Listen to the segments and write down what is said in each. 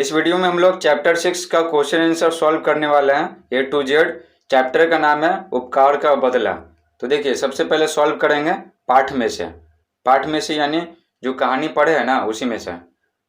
इस वीडियो में हम लोग चैप्टर 6 का क्वेश्चन आंसर सॉल्व करने वाले हैं A to Z। चैप्टर का नाम है उपकार का बदला। तो देखिए सबसे पहले सॉल्व करेंगे पाठ में से यानी जो कहानी पढ़े है ना उसी में से।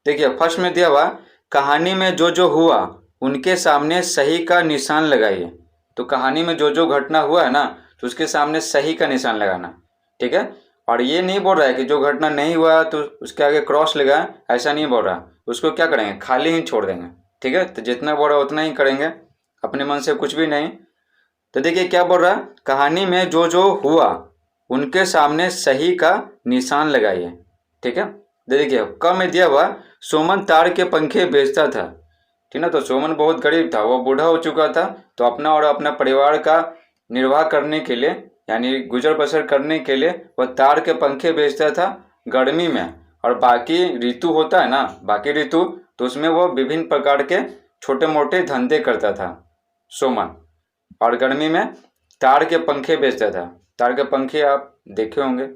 देखिए फर्स्ट में दिया हुआ कहानी में जो जो हुआ उनके सामने सही का निशान लगाइए। तो कहानी में जो जो घटना हुआ है ना तो उसके सामने सही का निशान लगाना, ठीक है। और ये नहीं बोल रहा है कि जो घटना नहीं हुआ तो उसके आगे क्रॉस लगाए, ऐसा नहीं बोल रहा। उसको क्या करेंगे, खाली ही छोड़ देंगे, ठीक है। तो जितना बोल रहा है उतना ही करेंगे, अपने मन से कुछ भी नहीं। तो देखिए क्या बोल रहा है, कहानी में जो जो हुआ उनके सामने सही का निशान लगाइए, ठीक है। देखिए क में दिया हुआ सोमन तार के पंखे बेचता था, ठीक ना। तो सोमन बहुत गरीब था, वो बूढ़ा हो चुका था। तो अपना और अपना परिवार का निर्वाह करने के लिए यानी गुजर बसर करने के लिए वह तार के पंखे बेचता था गर्मी में। और बाकी ऋतु होता है ना, बाकी ऋतु तो उसमें वो विभिन्न प्रकार के छोटे मोटे धंधे करता था सोमन। और गर्मी में तार के पंखे बेचता था। तार के पंखे आप देखे होंगे,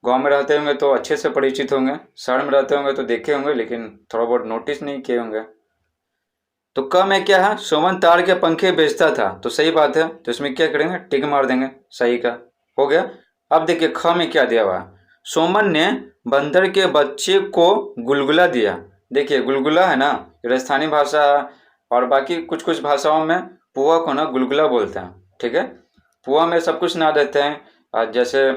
गांव में रहते होंगे तो अच्छे से परिचित होंगे, शहर में रहते होंगे तो देखे होंगे लेकिन थोड़ा बहुत नोटिस नहीं किए होंगे। तो क में क्या है, सोमन तार के पंखे बेचता था, तो सही बात है। तो इसमें क्या करेंगे, टिक मार देंगे, सही का हो गया। अब देखिए ख में क्या दिया हुआ, सोमन ने बंदर के बच्चे को गुलगुला दिया। देखिए गुलगुला है ना, राजस्थानी भाषा और बाकी कुछ कुछ भाषाओं में पुआ को ना गुलगुला बोलते हैं, ठीक है। पुआ में सब कुछ ना देते हैं, जैसे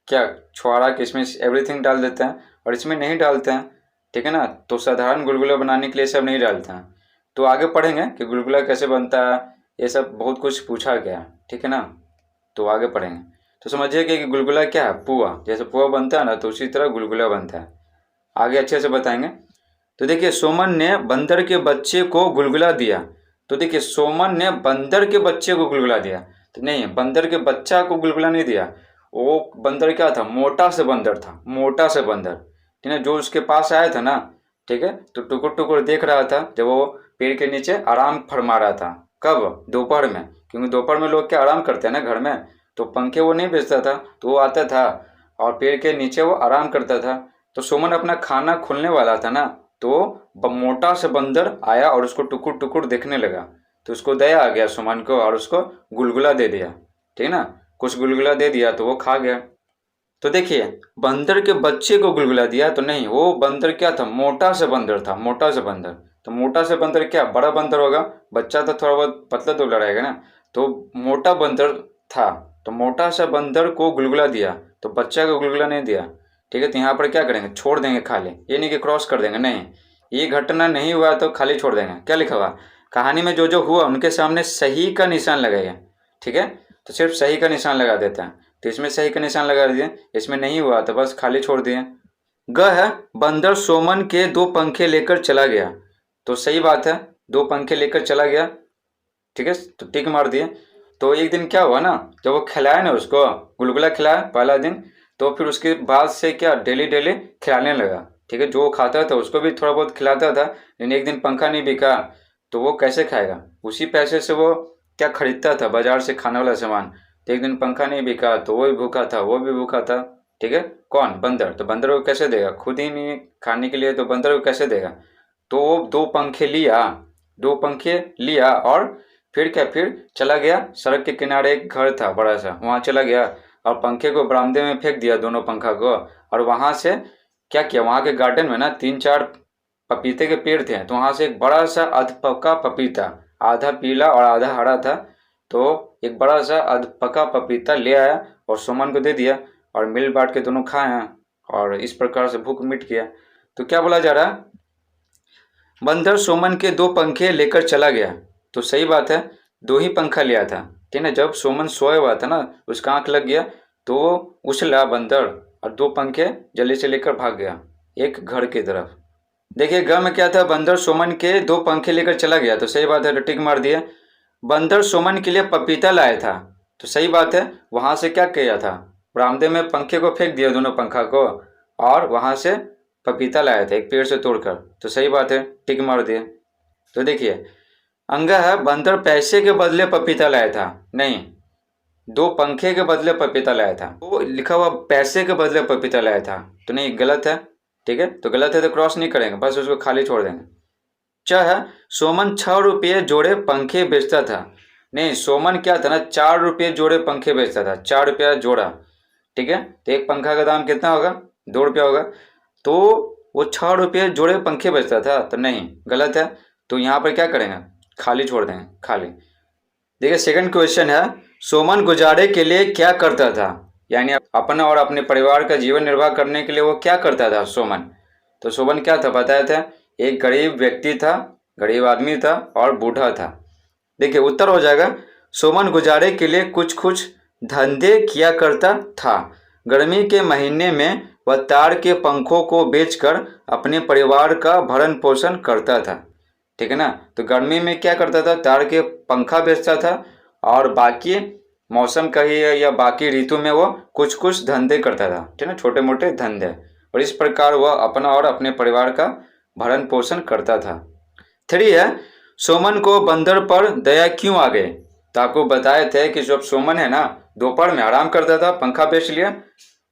क्या छुआरा किशमिश एवरीथिंग डाल देते हैं, और इसमें नहीं डालते हैं, ठीक है ना। तो साधारण गुलगुला बनाने के लिए सब नहीं डालते हैं। तो आगे पढ़ेंगे कि गुलगुला कैसे बनता है, ये सब बहुत कुछ पूछा गया, ठीक है ना। तो आगे पढ़ेंगे तो समझिए कि गुलगुला क्या है, पुआ। जैसे पुआ बनता है ना तो उसी तरह गुलगुला बनता है, आगे अच्छे से बताएंगे। तो देखिए सोमन ने बंदर के बच्चे को गुलगुला दिया। तो देखिए सोमन ने बंदर के बच्चे को गुलगुला दिया, तो नहीं, बंदर के बच्चा को गुलगुला नहीं दिया। वो बंदर क्या था, मोटा से बंदर था, मोटा से बंदर, ठीक है। जो उसके पास आया था ना, ठीक है, तो टुकुर टुकुर देख रहा था जब वो पेड़ के नीचे आराम फरमा रहा था। कब, दोपहर में, क्योंकि दोपहर में लोग क्या आराम करते हैं ना घर में। तो पंखे वो नहीं बेचता था, तो वो आता था और पेड़ के नीचे वो आराम करता था। तो सोमन अपना खाना खुलने वाला था ना, तो मोटा से बंदर आया और उसको टुकुर टुकुर देखने लगा। तो उसको दया आ गया सोमन को और उसको गुलगुला दे दिया, ठीक है ना। कुछ गुलगुला दे दिया तो वो खा गया। तो देखिए बंदर के बच्चे को गुलगुला दिया, तो नहीं, वो बंदर क्या था, मोटा से बंदर था, मोटा से बंदर। तो मोटा से बंदर क्या, बड़ा बंदर होगा, बच्चा तो थोड़ा बहुत पतला दुबला रहेगा ना। तो मोटा बंदर था, तो मोटा सा बंदर को गुलगुला दिया, तो बच्चा को गुलगुला नहीं दिया, ठीक है। तो यहाँ पर क्या करेंगे, छोड़ देंगे खाली, ये नहीं कि क्रॉस कर देंगे, नहीं, ये घटना नहीं हुआ तो खाली छोड़ देंगे। क्या लिखा हुआ, कहानी में जो जो हुआ उनके सामने सही का निशान लगाइए, ठीक है। तो सिर्फ सही का निशान लगा देते हैं, तो इसमें सही का निशान लगा दिए, इसमें नहीं हुआ तो बस खाली छोड़ दिए। ग है, बंदर सोमन के 2 पंखे लेकर चला गया। तो सही बात है, 2 पंखे लेकर चला गया, ठीक है, तो टिक मार दिए। तो एक दिन क्या हुआ ना, जब वो खिलाया ना उसको, गुलगुला खिलाया पहला दिन, तो फिर उसके बाद से क्या डेली डेली खिलाने लगा, ठीक है। जो वो खाता था उसको भी थोड़ा बहुत खिलाता था, लेकिन एक दिन पंखा नहीं बिका तो वो कैसे खाएगा, उसी पैसे से वो क्या खरीदता था बाजार से खाने वाला सामान। तो एक दिन पंखा नहीं बिका तो वो भी भूखा था, वो भी भूखा था, ठीक है। कौन, बंदर। तो बंदर को कैसे देगा, खुद ही नहीं खाने के लिए, तो बंदर को कैसे देगा। तो वो 2 पंखे लिया, 2 पंखे लिया और फिर क्या, फिर चला गया। सड़क के किनारे एक घर था बड़ा सा, वहाँ चला गया और पंखे को बरामदे में फेंक दिया, दोनों पंखा को। और वहाँ से क्या किया, वहाँ के गार्डन में ना 3-4 पपीते के पेड़ थे, तो वहाँ से एक बड़ा सा अधपका पपीता, आधा पीला और आधा हरा था, तो एक बड़ा सा अधपका पपीता ले आया और सोमन को दे दिया, और मिल बांट के दोनों खाए, और इस प्रकार से भूख मिट गया। तो क्या बोला जा रहा, बंदर सोमन के 2 पंखे लेकर चला गया। तो सही बात है, 2 ही पंखा लिया था, ठीक है। जब सोमन सोया हुआ था ना, उसका आँख लग गया तो वो उछला बंदर और 2 पंखे जल्दी से लेकर भाग गया एक घर की तरफ। देखिए ग में क्या था, बंदर सोमन के 2 पंखे लेकर चला गया, तो सही बात है, तो टिक मार दिए। बंदर सोमन के लिए पपीता लाया था, तो सही बात है, वहाँ से क्या किया था, बरामदे में पंखे को फेंक दिया, दोनों पंखा को, और वहाँ से पपीता लाया था एक पेड़ से तोड़कर, तो सही बात है, टिक मार दिए। तो देखिए अंगा है, बंदर पैसे के बदले पपीता लाया था, नहीं, 2 पंखे के बदले पपीता लाया था। वो लिखा हुआ पैसे के बदले पपीता लाया था, तो नहीं, गलत है, ठीक है। तो गलत है तो क्रॉस नहीं करेंगे, बस उसको खाली छोड़ देंगे। च है सोमन 6 रुपये जोड़े पंखे बेचता था। नहीं, सोमन क्या था ना, 4 रुपये जोड़े पंखे बेचता था, 4 रुपया जोड़ा। ठीक है, तो एक पंखा का दाम कितना होगा, 2 रुपया होगा। तो वो 6 रुपये जोड़े पंखे बेचता था, तो नहीं, गलत है। तो यहाँ पर क्या करेंगे, खाली छोड़ देंगे, खाली। देखिए सेकंड क्वेश्चन है, सोमन गुजारे के लिए क्या करता था, यानी अपना और अपने परिवार का जीवन निर्वाह करने के लिए वो क्या करता था सोमन। तो सोमन क्या था बताया था, एक गरीब व्यक्ति था, गरीब आदमी था और बूढ़ा था। देखिए उत्तर हो जाएगा, सोमन गुजारे के लिए कुछ कुछ धंधे किया करता था। गर्मी के महीने में वह तार के पंखों को बेचकर अपने परिवार का भरण पोषण करता था। ठीक है ना, तो गर्मी में क्या करता था, तार के पंखा बेचता था, और बाकी मौसम का ही या बाकी ऋतु में वो कुछ कुछ धंधे करता था। ठीक है ना, छोटे मोटे धंधे, और इस प्रकार वह अपना और अपने परिवार का भरण पोषण करता था। 3 है, सोमन को बंदर पर दया क्यों आ गई। तो आपको बताए थे कि जब सोमन है ना, दोपहर में आराम करता था, पंखा बेच लिया।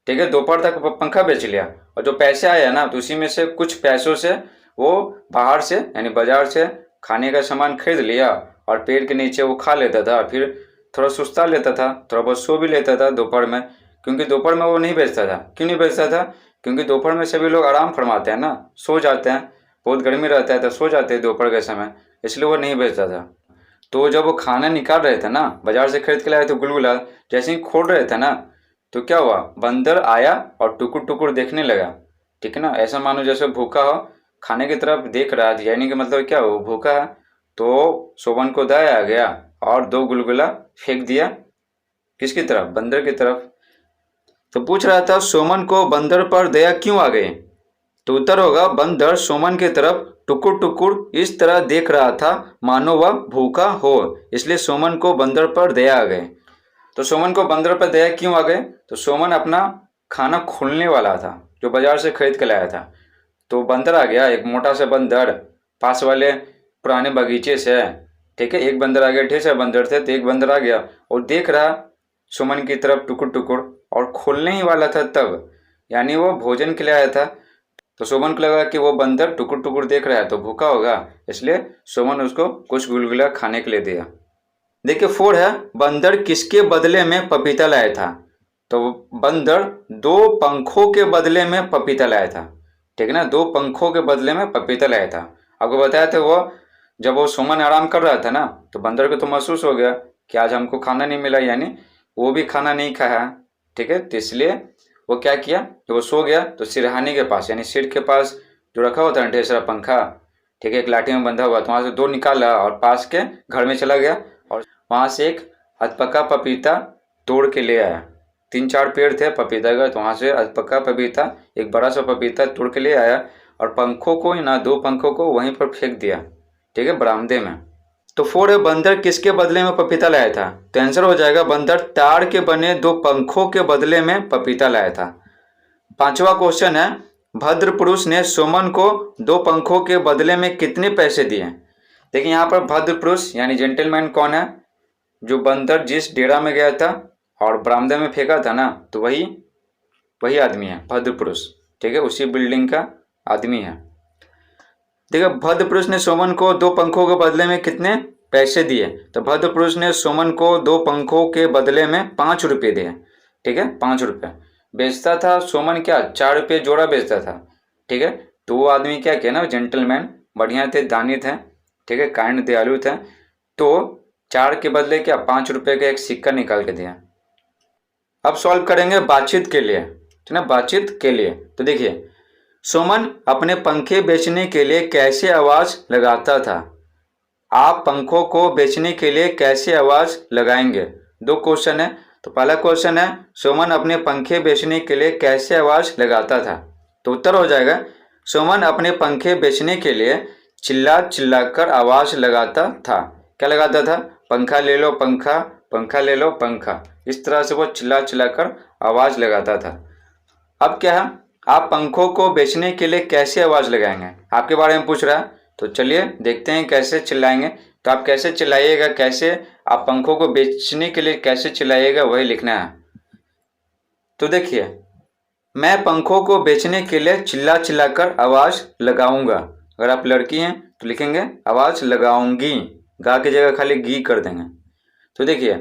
ठीक है, दोपहर तक पंखा बेच लिया, और जो पैसे आए ना, तो उसी में से कुछ पैसों से वो बाहर से यानी बाजार से खाने का सामान खरीद लिया, और पेड़ के नीचे वो खा लेता था, फिर थोड़ा सुस्ता लेता था, थोड़ा बहुत सो भी लेता था दोपहर में। क्योंकि दोपहर में वो नहीं बेचता था। क्यों नहीं बेचता था, क्योंकि दोपहर में सभी लोग आराम फरमाते हैं ना, सो जाते हैं, बहुत गर्मी रहता है तो सो जाते हैं दोपहर के समय, इसलिए वो नहीं बेचता था। तो जब वो खाना निकाल रहे थे ना, बाजार से खरीद के लाए थे गुलगुला, जैसे ही खोल रहे थे ना, तो क्या हुआ, बंदर आया और टुकुर टुकुर देखने लगा। ठीक है ना, ऐसा मानो जैसे भूखा हो, खाने की तरफ देख रहा है, यानी कि मतलब क्या हो, भूखा है। तो सोमन को दया आ गया और 2 गुलगुला फेंक दिया, किसकी तरफ, बंदर की तरफ। तो पूछ रहा था सोमन को बंदर पर दया क्यों आ गई। तो उत्तर होगा, बंदर सोमन की तरफ टुकुर टुकुर इस तरह देख रहा था मानो वह भूखा हो, इसलिए सोमन को बंदर पर दया आ गई। तो सोमन को बंदर पर दया क्यों आ गई, तो सोमन अपना खाना खोलने वाला था, जो बाजार से खरीद के लाया था। तो बंदर आ गया, एक मोटा सा बंदर पास वाले पुराने बगीचे से। ठीक है, एक बंदर आ गया, ढेर सारे बंदर थे, तो एक बंदर आ गया और देख रहा सुमन की तरफ टुकुर टुकुर, और खोलने ही वाला था तब, यानी वो भोजन के लिए आया था। तो सोमन को लगा कि वो बंदर टुकुर टुकुर देख रहा है तो भूखा होगा, इसलिए सोमन उसको कुछ गुलगुला खाने के लिए दिया। देखिए 4 है, बंदर किसके बदले में पपीता लाया था। तो बंदर 2 पंखों के बदले में पपीता लाया था। ठीक है ना, 2 पंखों के बदले में पपीता लाया था। आपको बताया था वो जब वो सोमन आराम कर रहा था ना, तो बंदर को तो महसूस हो गया कि आज हमको खाना नहीं मिला, यानी वो भी खाना नहीं खाया। ठीक है, तो इसलिए वो क्या किया, जब वो सो गया तो सिरहाने के पास यानी सिर के पास जो रखा होता है ढेर सारा पंखा, ठीक है, एक लाठी में बंधा हुआ, तो वहाँ से 2 निकाला और पास के घर में चला गया, और वहाँ से एक अधपका पपीता तोड़ के ले आया। 3-4 पेड़ थे पपीता का, तो वहाँ से अधपका पपीता, एक बड़ा सा पपीता तोड़ के ले आया, और पंखों को ना 2 पंखों को वहीं पर फेंक दिया। ठीक है, बरामदे में। तो 4 है, बंदर किसके बदले में पपीता लाया था। तो आंसर हो जाएगा, बंदर ताड़ के बने 2 पंखों के बदले में पपीता लाया था। 5वां क्वेश्चन है, भद्र पुरुष ने सोमन को 2 पंखों के बदले में कितने पैसे दिए। देखिए यहाँ पर भद्र पुरुष यानी जेंटलमैन कौन है, जो बंदर जिस डेरा में गया था और बरामदे में फेंका था ना, तो वही आदमी है भद्र पुरुष। ठीक है, उसी बिल्डिंग का आदमी है। देखिए भद्र पुरुष ने सोमन को 2 पंखों के बदले में कितने पैसे दिए। तो भद्र पुरुष ने सोमन को 2 पंखों के बदले में 5 रुपये दिए। ठीक है, 5 रुपये बेचता था सोमन, क्या 4 रुपये जोड़ा बेचता था। ठीक है, तो वो आदमी क्या किया ना, जेंटलमैन बढ़िया थे, दानी थे, ठीक है, काइंड दयालु थे, तो 4 के बदले क्या 5 रुपये का एक सिक्का निकाल के दिया। अब सॉल्व करेंगे बातचीत के लिए, ठीक है, बातचीत के लिए। तो देखिए सोमन अपने पंखे बेचने के लिए कैसे आवाज लगाता था। आप पंखों को बेचने के लिए कैसे आवाज लगाएंगे। 2 क्वेश्चन है। तो पहला क्वेश्चन है, सोमन अपने पंखे बेचने के लिए कैसे आवाज लगाता था। तो उत्तर हो जाएगा, सोमन अपने पंखे बेचने के लिए चिल्ला चिल्लाकर आवाज लगाता था। क्या लगाता था, पंखा ले लो पंखा, पंखा ले लो पंखा, इस तरह से वो चिल्ला चिल्लाकर आवाज लगाता था। अब क्या है, आप पंखों को बेचने के लिए कैसे आवाज लगाएंगे, आपके बारे में पूछ रहा है। तो चलिए देखते हैं कैसे चिल्लाएंगे। तो आप कैसे चिल्लाइएगा, कैसे आप पंखों को बेचने के लिए कैसे चिल्लाइएगा, वही लिखना है। तो देखिए, मैं पंखों को बेचने के लिए चिल्ला चिल्लाकर आवाज लगाऊंगा। अगर आप लड़की हैं तो लिखेंगे आवाज़ लगाऊंगी, गा की जगह खाली गी कर देंगे। तो देखिए,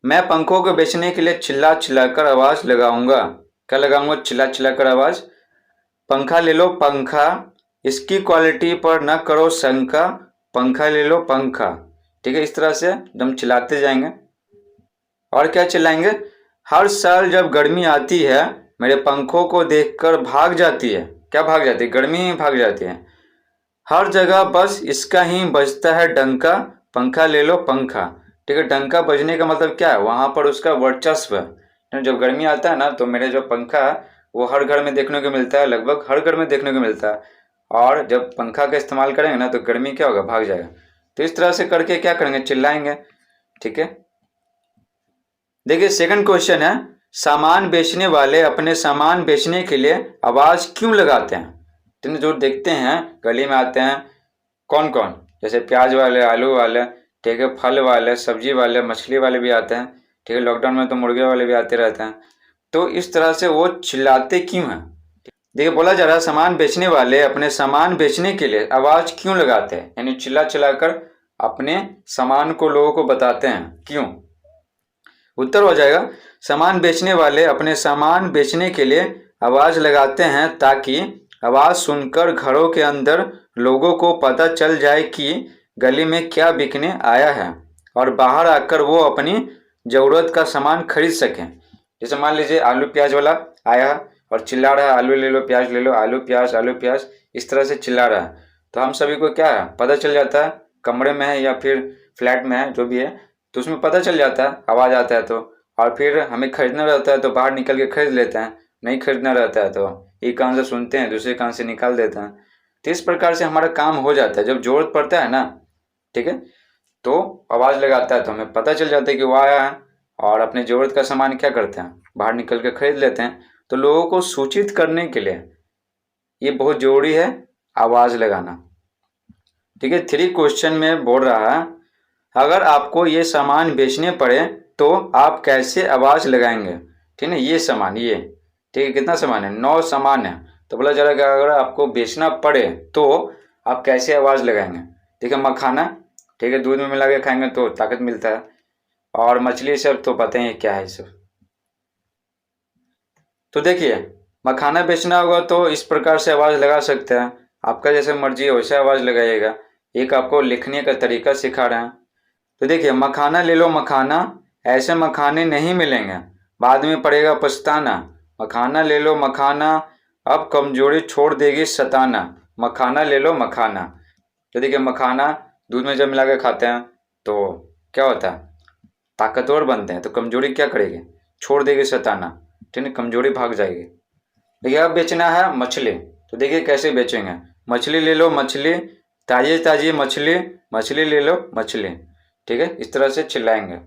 मैं पंखों को बेचने के लिए चिल्ला चिल्लाकर आवाज़ लगाऊंगा। क्या लगाऊंगा? चिल्ला चिल्लाकर आवाज़। पंखा ले लो पंखा, इसकी क्वालिटी पर न करो शंका, पंखा ले लो पंखा। ठीक है, इस तरह से एकदम चिल्लाते जाएंगे। और क्या चिल्लाएंगे? हर साल जब गर्मी आती है मेरे पंखों को देखकर भाग जाती है। क्या भाग जाती है? गर्मी ही भाग जाती है। हर जगह बस इसका ही बजता है डंका, पंखा ले लो पंखा। ठीक है, डंका बजने का मतलब क्या है? वहाँ पर उसका वर्चस्व है। जब गर्मी आता है ना तो मेरे जो पंखा है वो हर घर में देखने को मिलता है, लगभग हर घर में देखने को मिलता है। और जब पंखा का इस्तेमाल करेंगे ना तो गर्मी क्या होगा? भाग जाएगा। तो इस तरह से करके क्या करेंगे? चिल्लाएंगे। ठीक है, देखिए सेकंड क्वेश्चन है, सामान बेचने वाले अपने सामान बेचने के लिए आवाज़ क्यों लगाते हैं? तो जो देखते हैं गली में आते हैं कौन कौन, जैसे प्याज वाले, आलू वाले, ठीक है, फल वाले, सब्जी वाले, मछली वाले भी आते हैं। ठीक है, लॉकडाउन में तो मुर्गे वाले भी आते रहते हैं। तो इस तरह से वो चिल्लाते क्यों हैं? देखिए बोला जा रहा है सामान बेचने वाले अपने सामान बेचने के लिए आवाज़ क्यों लगाते हैं, यानी चिल्ला चिल्लाकर अपने सामान को लोगों को बताते हैं, क्यों? उत्तर हो जाएगा, सामान बेचने वाले अपने सामान बेचने के लिए आवाज़ लगाते हैं ताकि आवाज़ सुनकर घरों के अंदर लोगों को पता चल जाए कि गली में क्या बिकने आया है और बाहर आकर वो अपनी ज़रूरत का सामान खरीद सकें। जैसे मान लीजिए आलू प्याज वाला आया और चिल्ला रहा है आलू ले लो प्याज ले लो, आलू प्याज, इस तरह से चिल्ला रहा है। तो हम सभी को क्या है पता चल जाता है, कमरे में है या फिर फ्लैट में है जो भी है, तो उसमें पता चल जाता है, आवाज़ आता है तो। और फिर हमें खरीदना रहता है तो बाहर निकल के खरीद लेते हैं, नहीं खरीदना रहता है तो एक कान से सुनते हैं दूसरे कान से निकाल देते हैं। तो इस प्रकार से हमारा काम हो जाता है। जब ज़रूरत पड़ता है ना, ठीक है, तो आवाज़ लगाता है तो हमें पता चल जाता है कि वो आया है और अपनी ज़रूरत का सामान क्या करते हैं, बाहर निकल के खरीद लेते हैं। तो लोगों को सूचित करने के लिए ये बहुत ज़रूरी है आवाज़ लगाना। ठीक है, 3 क्वेश्चन में बोल रहा है, अगर आपको ये सामान बेचने पड़े तो आप कैसे आवाज़ लगाएंगे? ठीक है, ये सामान ये, ठीक है, कितना सामान है? 9 सामान है। तो बोला जा रहा है कि अगर आपको बेचना पड़े तो आप कैसे आवाज़ लगाएंगे? ठीक है, मखाना, ठीक है, दूध में मिला के खाएंगे तो ताकत मिलता है, और मछली सब तो पता ही है क्या है सब। तो देखिए मखाना बेचना होगा तो इस प्रकार से आवाज़ लगा सकते हैं, आपका जैसे मर्जी है वैसे आवाज़ लगाइएगा। एक आपको लिखने का तरीका सिखा रहे हैं। तो देखिए, मखाना ले लो मखाना, ऐसे मखाने नहीं मिलेंगे, बाद में पड़ेगा पछताना। मखाना ले लो मखाना, अब कमजोरी छोड़ देगी सताना। मखाना ले लो मखाना। तो देखिए मखाना दूध में जब मिला के खाते हैं तो क्या होता है? ताकतवर बनते हैं। तो कमजोरी क्या करेगी? छोड़ देगी सताना। ठीक है, कमजोरी भाग जाएगी। देखिए अब बेचना है मछली, तो देखिए कैसे बेचेंगे। मछली ले लो मछली, ताज़ी ताज़ी मछली, मछली ले लो मछली। ठीक है, इस तरह से चिल्लाएंगे।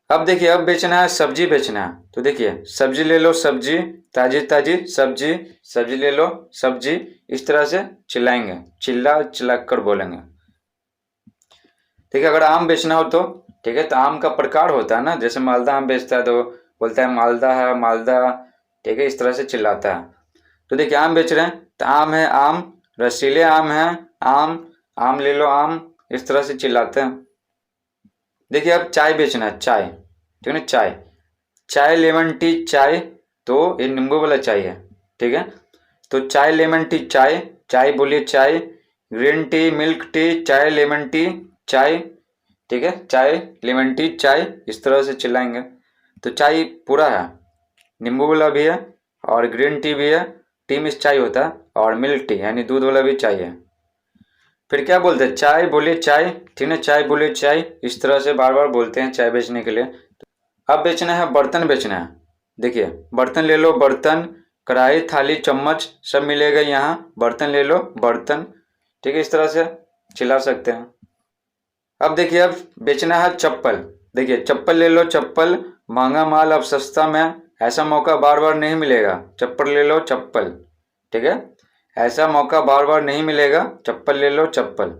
अब देखिए अब बेचना है सब्जी बेचना है, तो देखिए सब्जी ले लो सब्जी, ताज़ी ताज़ी सब्जी, सब्जी ले लो सब्जी, इस तरह से चिल्लाएंगे, चिल्ला चिल्ला कर बोलेंगे। देखिए अगर आम बेचना हो तो, ठीक है, तो आम का प्रकार होता है ना, जैसे मालदा आम बेचता है तो बोलता है मालदा है मालदा, ठीक है, इस तरह से चिल्लाता है। तो देखिए आम बेच रहे हैं तो आम है आम, रसीले आम है आम, आम ले लो आम, इस तरह से चिल्लाते हैं। देखिए अब चाय बेचना है चाय, ठीक है ना, चाय, चाय लेमन टी चाय, तो ये नींबू वाला चाय है। ठीक है, तो चाय लेमन टी चाय, चाय बोलिए चाय, ग्रीन टी मिल्क टी चाय लेमन टी चाय, ठीक है, चाय लेमन टी चाय, इस तरह से चिल्लाएंगे। तो चाय पूरा है, नींबू वाला भी है और ग्रीन टी भी है, टी में चाय होता है, और मिल्क टी यानी दूध वाला भी चाय है। फिर क्या बोलते हैं? चाय बोलिए चाय, ठीक है, चाय बोलिए चाय, इस तरह से बार बार बोलते हैं चाय बेचने के लिए। अब बेचना है बर्तन बेचना है। देखिए बर्तन ले लो बर्तन, कढ़ाई थाली चम्मच सब मिलेगा यहाँ, बर्तन ले लो बर्तन, ठीक है, इस तरह से चिल्ला सकते हैं। अब देखिए अब बेचना है चप्पल। देखिए चप्पल ले लो चप्पल, महंगा माल अब सस्ता में, ऐसा मौका बार बार नहीं मिलेगा, चप्पल ले लो चप्पल, ठीक है, ऐसा मौका बार बार नहीं मिलेगा, चप्पल ले लो चप्पल,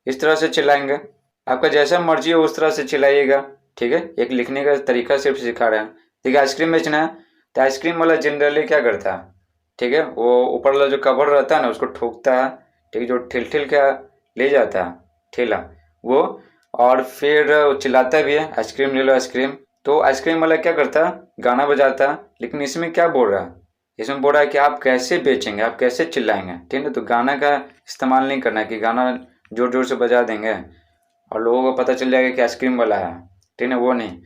इस तरह से चिल्लाएंगे। आपका जैसा मर्जी हो उस तरह से चिल्लाइएगा। ठीक है, एक लिखने का तरीका सिर्फ सिखा रहे हैं। ठीक है, आइसक्रीम बेचना है तो आइसक्रीम वाला जनरली क्या करता है? ठीक है, वो ऊपर वाला जो कवर रहता है ना उसको ठोकता है, ठीक है, जो ठेल का ले जाता है ठेला वो, और फिर चिल्लाता भी है आइसक्रीम ले लो आइसक्रीम। तो आइसक्रीम वाला क्या करता है, गाना बजाता है। लेकिन इसमें क्या बोल रहा है, इसमें बोल रहा है कि आप कैसे बेचेंगे, आप कैसे चिल्लाएंगे, ठीक है। तो गाना का इस्तेमाल नहीं करना है कि गाना जोर जोर से बजा देंगे और लोगों को पता चल जाएगा कि आइसक्रीम वाला है, ठीक है, वो नहीं।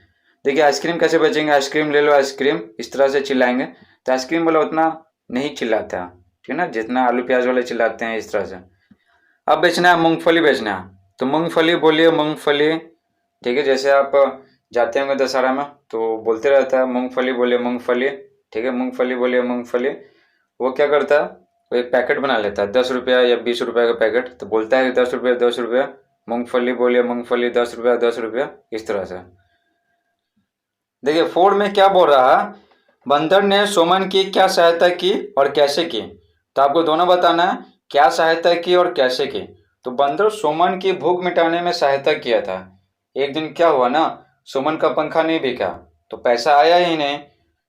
देखिए आइसक्रीम कैसे बेचेंगे, आइसक्रीम ले लो आइसक्रीम, इस तरह से चिल्लाएंगे। तो आइसक्रीम वाला उतना नहीं चिल्लाता, ठीक है ना, जितना आलू प्याज वाले चिल्लाते हैं इस तरह से। अब बेचना है मूंगफली बेचना है, तो मूंगफली बोलिए मूंगफली, ठीक है। जैसे आप जाते होंगे दशहरा में तो बोलते रहता है मूंगफली बोलिए मूंगफली, ठीक है, मूंगफली बोलिए मूंगफली। वो क्या करता है, वो एक पैकेट बना लेता है 10 रुपया या 20 रुपये का पैकेट, तो बोलता है 10 रुपये 10 रुपये, मूंगफली बोलिए मूंगफली 10 रुपया 10 रुपया, इस तरह से। देखिए 4 में क्या बोल रहा है, बंदर ने सोमन की क्या सहायता की और कैसे की। तो आपको दोनों बताना है, क्या सहायता की और कैसे की। तो बंदर सोमन की भूख मिटाने में सहायता किया था। एक दिन क्या हुआ ना, सोमन का पंखा नहीं बिका तो पैसा आया ही नहीं,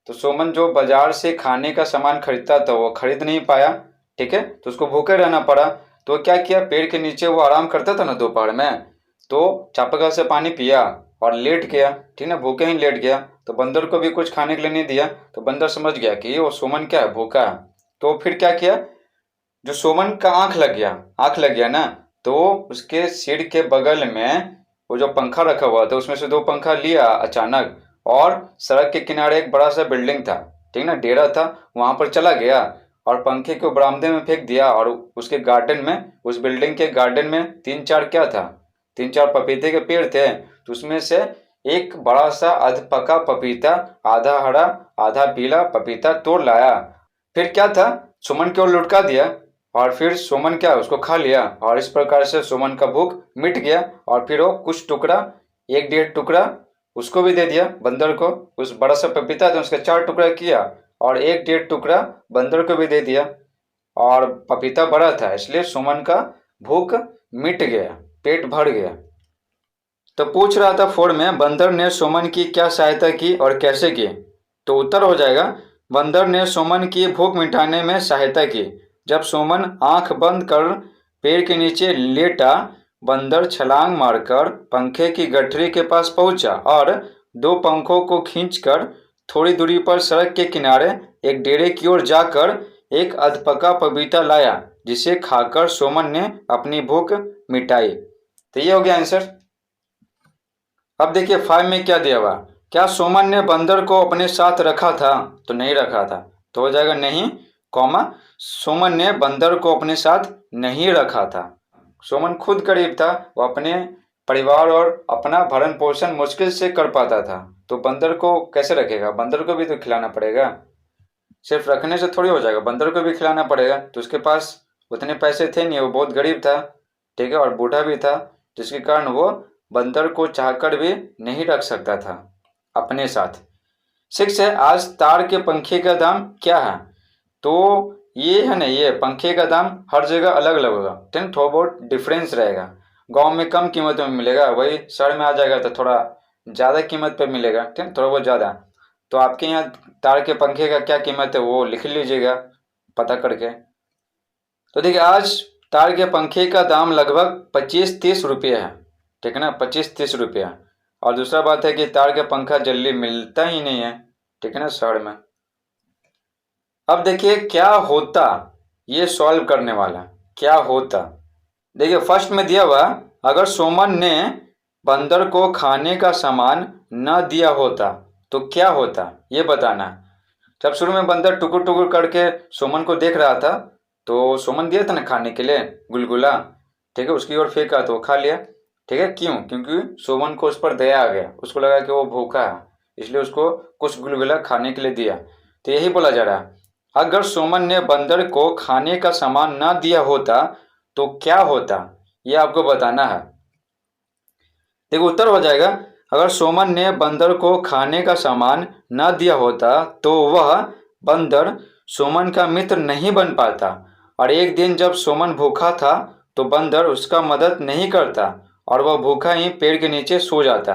तो सोमन जो बाजार से खाने का सामान खरीदता था वो खरीद नहीं पाया, ठीक है, तो उसको भूखे रहना पड़ा। तो क्या किया, पेड़ के नीचे वो आराम करता था ना दोपहर में, तो चापाकल से पानी पिया और लेट गया, ठीक है, भूखे ही लेट गया। तो बंदर को भी कुछ खाने के लिए नहीं दिया, तो बंदर समझ गया कि वो सोमन क्या है, भूखा है। तो फिर क्या किया, जो सोमन का आंख लग गया ना, तो उसके सिर के बगल में वो जो पंखा रखा हुआ था उसमें से 2 पंखा लिया अचानक, और सड़क के किनारे एक बड़ा सा बिल्डिंग था, ठीक ना, डेरा था, वहां पर चला गया और पंखे को बरामदे में फेंक दिया। और उसके गार्डन में, उस बिल्डिंग के गार्डन में 3-4 क्या था, 3-4 पपीते के पेड़ थे। तो उसमें से एक बड़ा सा अधपका पपीता, आधा हरा आधा पीला पपीता तोड़ लाया। फिर क्या था, सुमन की ओर लुढ़का दिया और फिर सुमन क्या उसको खा लिया, और इस प्रकार से सुमन का भूख मिट गया। और फिर वो कुछ टुकड़ा, 1-1.5 टुकड़ा उसको भी दे दिया बंदर को। उस बड़ा सा पपीता था उसके 4 टुकड़ा किया और 1-1.5 टुकड़ा बंदर को भी दे दिया। और पपीता बड़ा था इसलिए सुमन का भूख मिट गया, पेट भर गया। तो पूछ रहा था 4 में, बंदर ने सुमन की क्या सहायता की और कैसे की। तो उत्तर हो जाएगा, बंदर ने सुमन की भूख मिटाने में सहायता की। जब सुमन आंख बंद कर पेड़ के नीचे लेटा, बंदर छलांग मारकर पंखे की गठरी के पास पहुंचा और 2 पंखों को खींचकर थोड़ी दूरी पर सड़क के किनारे एक डेरे की ओर जाकर एक अधपका पपीता लाया, जिसे खाकर सुमन ने अपनी भूख मिटाई। तो ये हो गया आंसर। अब देखिए 5 में क्या दिया हुआ, क्या सुमन ने बंदर को अपने साथ रखा था। तो नहीं रखा था, तो हो जाएगा नहीं, कॉमा, सुमन ने बंदर को अपने साथ नहीं रखा था। सुमन खुद गरीब था, वो अपने परिवार और अपना भरण पोषण मुश्किल से कर पाता था, तो बंदर को कैसे रखेगा, बंदर को भी तो खिलाना पड़ेगा, सिर्फ रखने से थोड़ी हो जाएगा, बंदर को भी खिलाना पड़ेगा। तो उसके पास उतने पैसे थे नहीं, वो बहुत गरीब था, ठीक है, और बूढ़ा भी था, जिसके कारण वो बंदर को चाहकर भी नहीं रख सकता था अपने साथ। 6 है, आज तार के पंखे का दाम क्या है। तो ये है ना, ये पंखे का दाम हर जगह अलग अलग होगा, ठीक है, थोड़ा बहुत डिफरेंस रहेगा। गांव में कम कीमत में मिलेगा, वही शहर में आ जाएगा तो थोड़ा ज़्यादा कीमत पे मिलेगा, ठीक है, थोड़ा बहुत ज़्यादा। तो आपके यहाँ तार के पंखे का क्या कीमत है वो लिख लीजिएगा पता करके। तो देखिए आज तार के पंखे का दाम लगभग 25-30 रुपये है, ठीक है ना, 25-30 रुपया। और दूसरा बात है कि तार का पंखा जल्दी मिलता ही नहीं है, ठीक है ना, शहर में। अब देखिए क्या होता, ये सॉल्व करने वाला क्या होता। देखिए फर्स्ट में दिया हुआ, अगर सोमन ने बंदर को खाने का सामान न दिया होता तो क्या होता, ये बताना। जब शुरू में बंदर टुकुर टुकुर करके सोमन को देख रहा था, तो सोमन दिया था ना खाने के लिए गुलगुला, ठीक है, उसकी ओर फेंका तो वो खा लिया, ठीक है। क्यों, क्योंकि सोमन को उस पर दया आ गया, उसको लगा कि वो भूखा है, इसलिए उसको कुछ गुलगुला खाने के लिए दिया। तो यही बोला जा रहा है, अगर सोमन ने बंदर को खाने का सामान ना दिया होता तो क्या होता, ये आपको बताना है। देखो उत्तर हो जाएगा, अगर सोमन ने बंदर को खाने का सामान न दिया होता तो वह बंदर सोमन का मित्र नहीं बन पाता, और एक दिन जब सोमन भूखा था तो बंदर उसका मदद नहीं करता और वह भूखा ही पेड़ के नीचे सो जाता।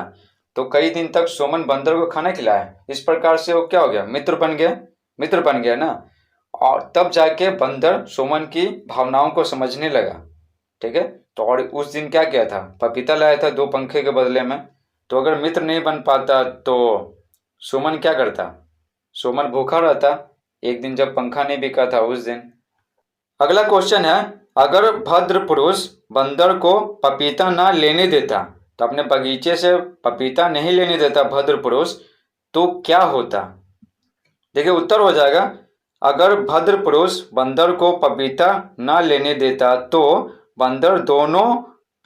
तो कई दिन तक सोमन बंदर को खाना खिलाया, इस प्रकार से वो क्या हो गया, मित्र बन गया ना। और तब जाके बंदर सुमन की भावनाओं को समझने लगा। ठीक है, तो और उस दिन क्या किया था, पपीता लाया था 2 पंखे के बदले में। तो अगर मित्र नहीं बन पाता तो सुमन क्या करता, सुमन भूखा रहता एक दिन जब पंखा नहीं बिका था उस दिन। अगला क्वेश्चन है, अगर भद्र पुरुष बंदर को पपीता ना लेने देता, तो अपने बगीचे से पपीता नहीं लेने देता भद्र पुरुष, तो क्या होता। देखिए उत्तर हो जाएगा, अगर भद्र पुरुष बंदर को पपीता ना लेने देता तो बंदर दोनों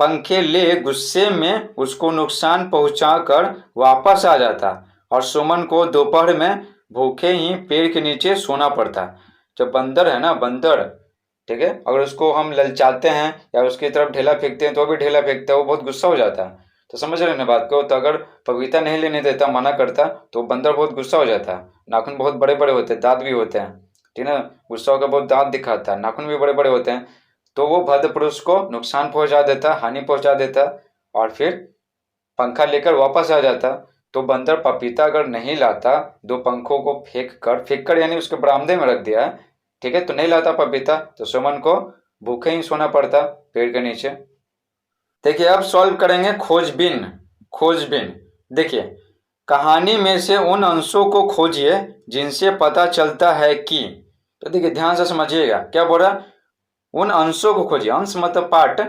पंखे ले गुस्से में उसको नुकसान पहुंचाकर वापस आ जाता और सुमन को दोपहर में भूखे ही पेड़ के नीचे सोना पड़ता। जब बंदर है ना, बंदर, ठीक है, अगर उसको हम ललचाते हैं या उसकी तरफ ढेला फेंकते हैं तो भी ढेला फेंकता है, वो बहुत गुस्सा हो जाता है। तो समझ रहे हैं ना बात को। तो अगर पपीता नहीं लेने देता, मना करता, तो बंदर बहुत गुस्सा हो जाता है। नाखून बहुत बड़े बड़े होते हैं, दांत भी होते हैं, ठीक है ना, गुस्सा होकर बहुत दांत दिखाता है, नाखून भी बड़े बड़े होते हैं। तो वो भद्र पुरुष को नुकसान पहुंचा देता, हानि पहुंचा देता और फिर पंखा लेकर वापस आ जाता। तो बंदर पपीता अगर नहीं लाता, 2 पंखों को फेंक कर यानी उसके बरामदे में रख दिया, ठीक है, तो नहीं लाता पपीता, तो सुमन को भूखे ही सोना पड़ता पेड़ के नीचे। देखिए अब सॉल्व करेंगे खोजबीन। खोजबीन, देखिए कहानी में से उन अंशों को खोजिए जिनसे पता चलता है कि, तो देखिए ध्यान से समझिएगा क्या बोल रहा, उन अंशों को खोजिए, अंश मतलब पार्ट।